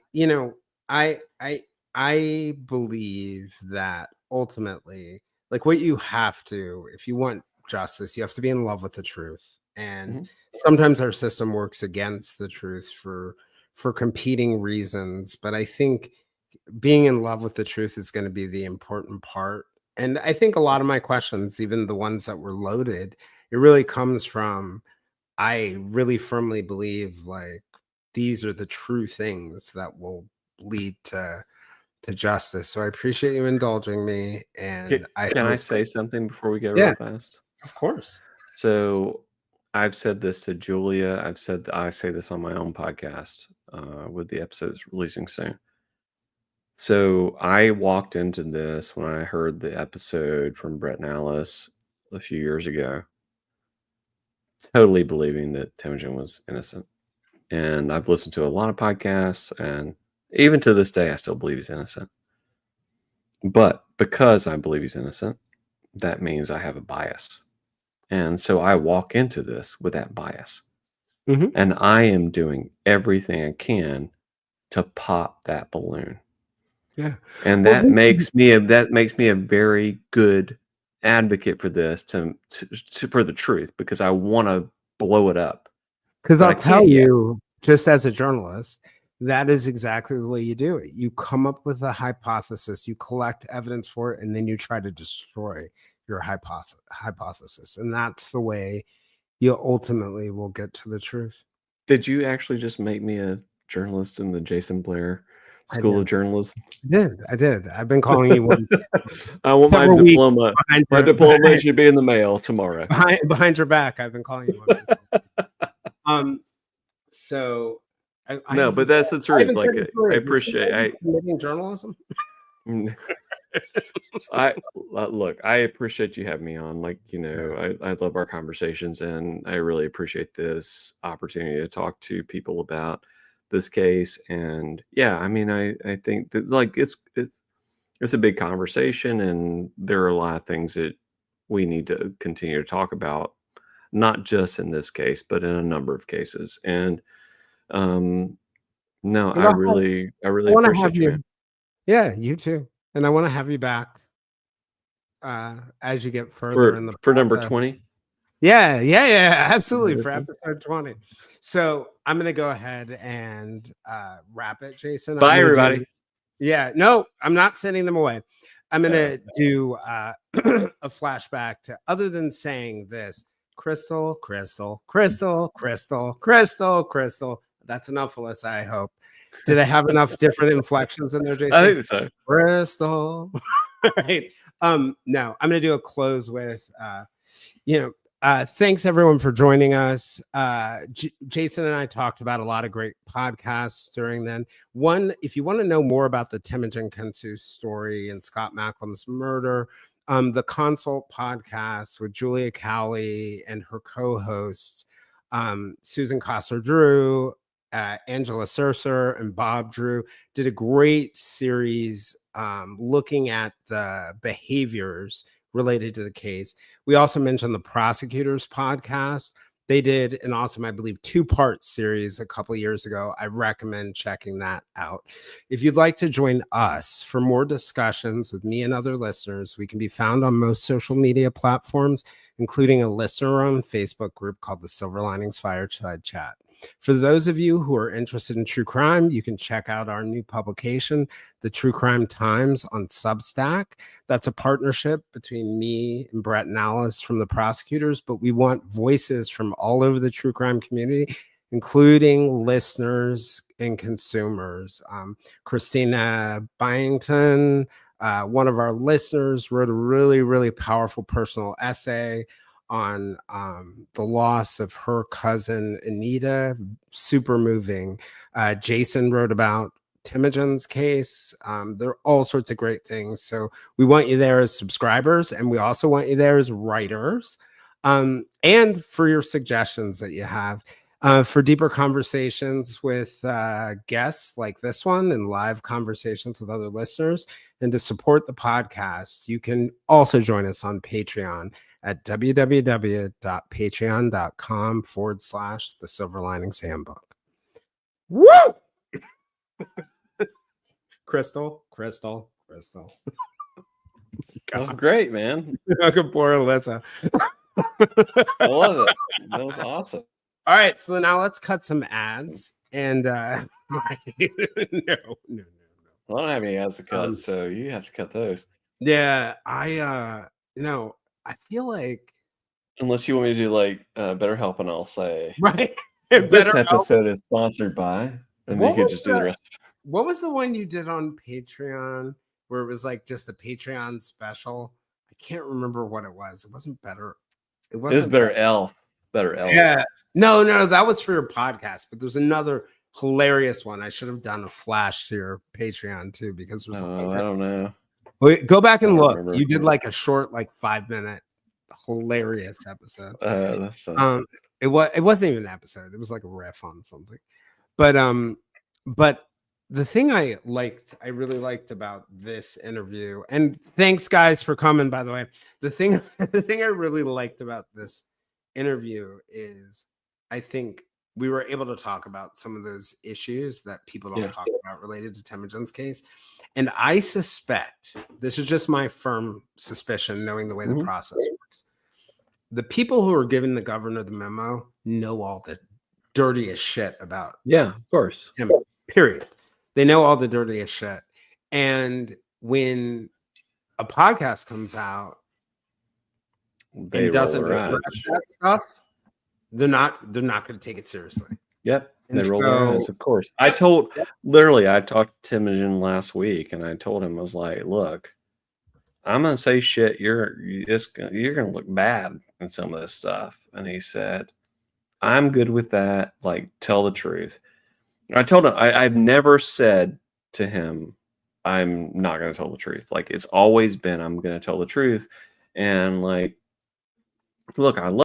believe that ultimately, like what you have to, if you want justice, you have to be in love with the truth. And Mhm. sometimes our system works against the truth for competing reasons. But I think being in love with the truth is going to be the important part. And I think a lot of my questions, even the ones that were loaded, it really comes from I really firmly believe like these are the true things that will lead to justice. So I appreciate you indulging me, and I Can I hope, say something before we go real yeah, fast? of course. So I've said this to Julia. I say this on my own podcast with the episodes releasing soon. So I walked into this when I heard the episode from Brett and Alice a few years ago, totally believing that Temujin was innocent. And I've listened to a lot of podcasts, and even to this day, I still believe he's innocent. But because I believe he's innocent, that means I have a bias. And so I walk into this with that bias. Mhm. And I am doing everything I can to pop that balloon. Yeah. And Well, that makes me a very good advocate for this for the truth, because I want to blow it up, because but I I'll tell can't yet. you, just as a journalist, that is exactly the way you do it. You come up with a hypothesis, you collect evidence for it, and then you try to destroy your hypothesis. And that's the way you ultimately will get to the truth. Did you actually just make me a journalist in the Jason Blair I School of did. Journalism? I did. I've been calling you one I want my several weeks diploma. behind My your diploma should be in the mail tomorrow. behind your back. I've been calling you one. Um, so No, but that's the I truth. haven't said Like, it I for you. This appreciate. is committing journalism. Mm, I look. I appreciate you having me on. Like, I love our conversations, and I really appreciate this opportunity to talk to people about this case. And yeah, I mean, I think that like it's a big conversation, and there are a lot of things that we need to continue to talk about, not just in this case, but in a number of cases. And um, no, And I I really want to have appreciate you, man. you. Yeah, you too. And I want to have you back as you get further in the For number process. 20. Yeah, absolutely. Number For 20. episode 20. So I'm gonna go ahead and wrap it, Jason. I'm Bye, gonna everybody. do. Yeah, no, I'm not sending them away. I'm gonna do a flashback to, other than saying this, crystal, crystal, crystal, crystal, crystal, crystal. That's enough, Alyssa, I hope. Did I have enough different inflections in there, I Jason? think so. Crystal. Right. No, I'm gonna do a close with you know, thanks everyone for joining us. Jason and I talked about a lot of great podcasts during then. One, if you want to know more about the Temijun Kensu story and Scott Macklem's murder, the Consult podcast with Julia Cowley and her co-hosts, Susan Kosser Drew, Angela Surser, and Bob Drew, did a great series looking at the behaviors related to the case. We also mentioned the Prosecutors podcast. They did an awesome, I believe, 2-part series a couple years ago. I recommend checking that out. If you'd like to join us for more discussions with me and other listeners, we can be found on most social media platforms, including a listener-owned Facebook group called the Silver Linings Fireside Chat. For those of you who are interested in true crime, you can check out our new publication, The True Crime Times, on Substack. That's a partnership between me and Brett and Alice from the Prosecutors, but we want voices from all over the true crime community, including listeners and consumers. Christina Byington, one of our listeners, wrote a really, really powerful personal essay on the loss of her cousin Anita. Super moving. Jason wrote about Temijun's case. There are all sorts of great things. So we want you there as subscribers, and we also want you there as writers, and for your suggestions that you have. For deeper conversations with guests like this one and live conversations with other listeners, and to support the podcast, you can also join us on Patreon at www.patreon.com/The Silver Linings Handbook. Woo! Crystal, crystal, crystal. That's great, man. Good poor Alyssa. I love it. That was awesome. All right, so now let's cut some ads. And no. Well, I don't have any ads to cut, so you have to cut those. Yeah, no, I feel like, unless you want me to do like BetterHelp, and I'll say right. this episode is sponsored by, and you could just do the rest. What was the one you did on Patreon where it was like just a Patreon special? I can't remember what it was. It wasn't better. It was Better Elf. Better Elf. Yeah. No, that was for your podcast, but there's another hilarious one. I should have done a flash to your Patreon too, because there's I don't know. Wait, go back and look. Remember. You did like a short, like 5-minute hilarious episode. That's fun. It wasn't even an episode. It was like a riff on something. But the thing I really liked about this interview, and thanks guys for coming, by the way. The thing I really liked about this interview is I think we were able to talk about some of those issues that people don't talk about related to Temijun's case. And I suspect, this is just my firm suspicion, knowing the way the process works, the people who are giving the governor the memo know all the dirtiest shit about of course him, period. They know all the dirtiest shit. And when a podcast comes out and doesn't address that stuff, they're not going to take it seriously. Yep. And they roll their eyes, of course. I talked to Temijun last week, and I told him, I was like, look, I'm going to say shit. You're going to look bad in some of this stuff. And he said, I'm good with that. Like, tell the truth. I told him, I've never said to him, I'm not going to tell the truth. Like, it's always been, I'm going to tell the truth. And like, look, I love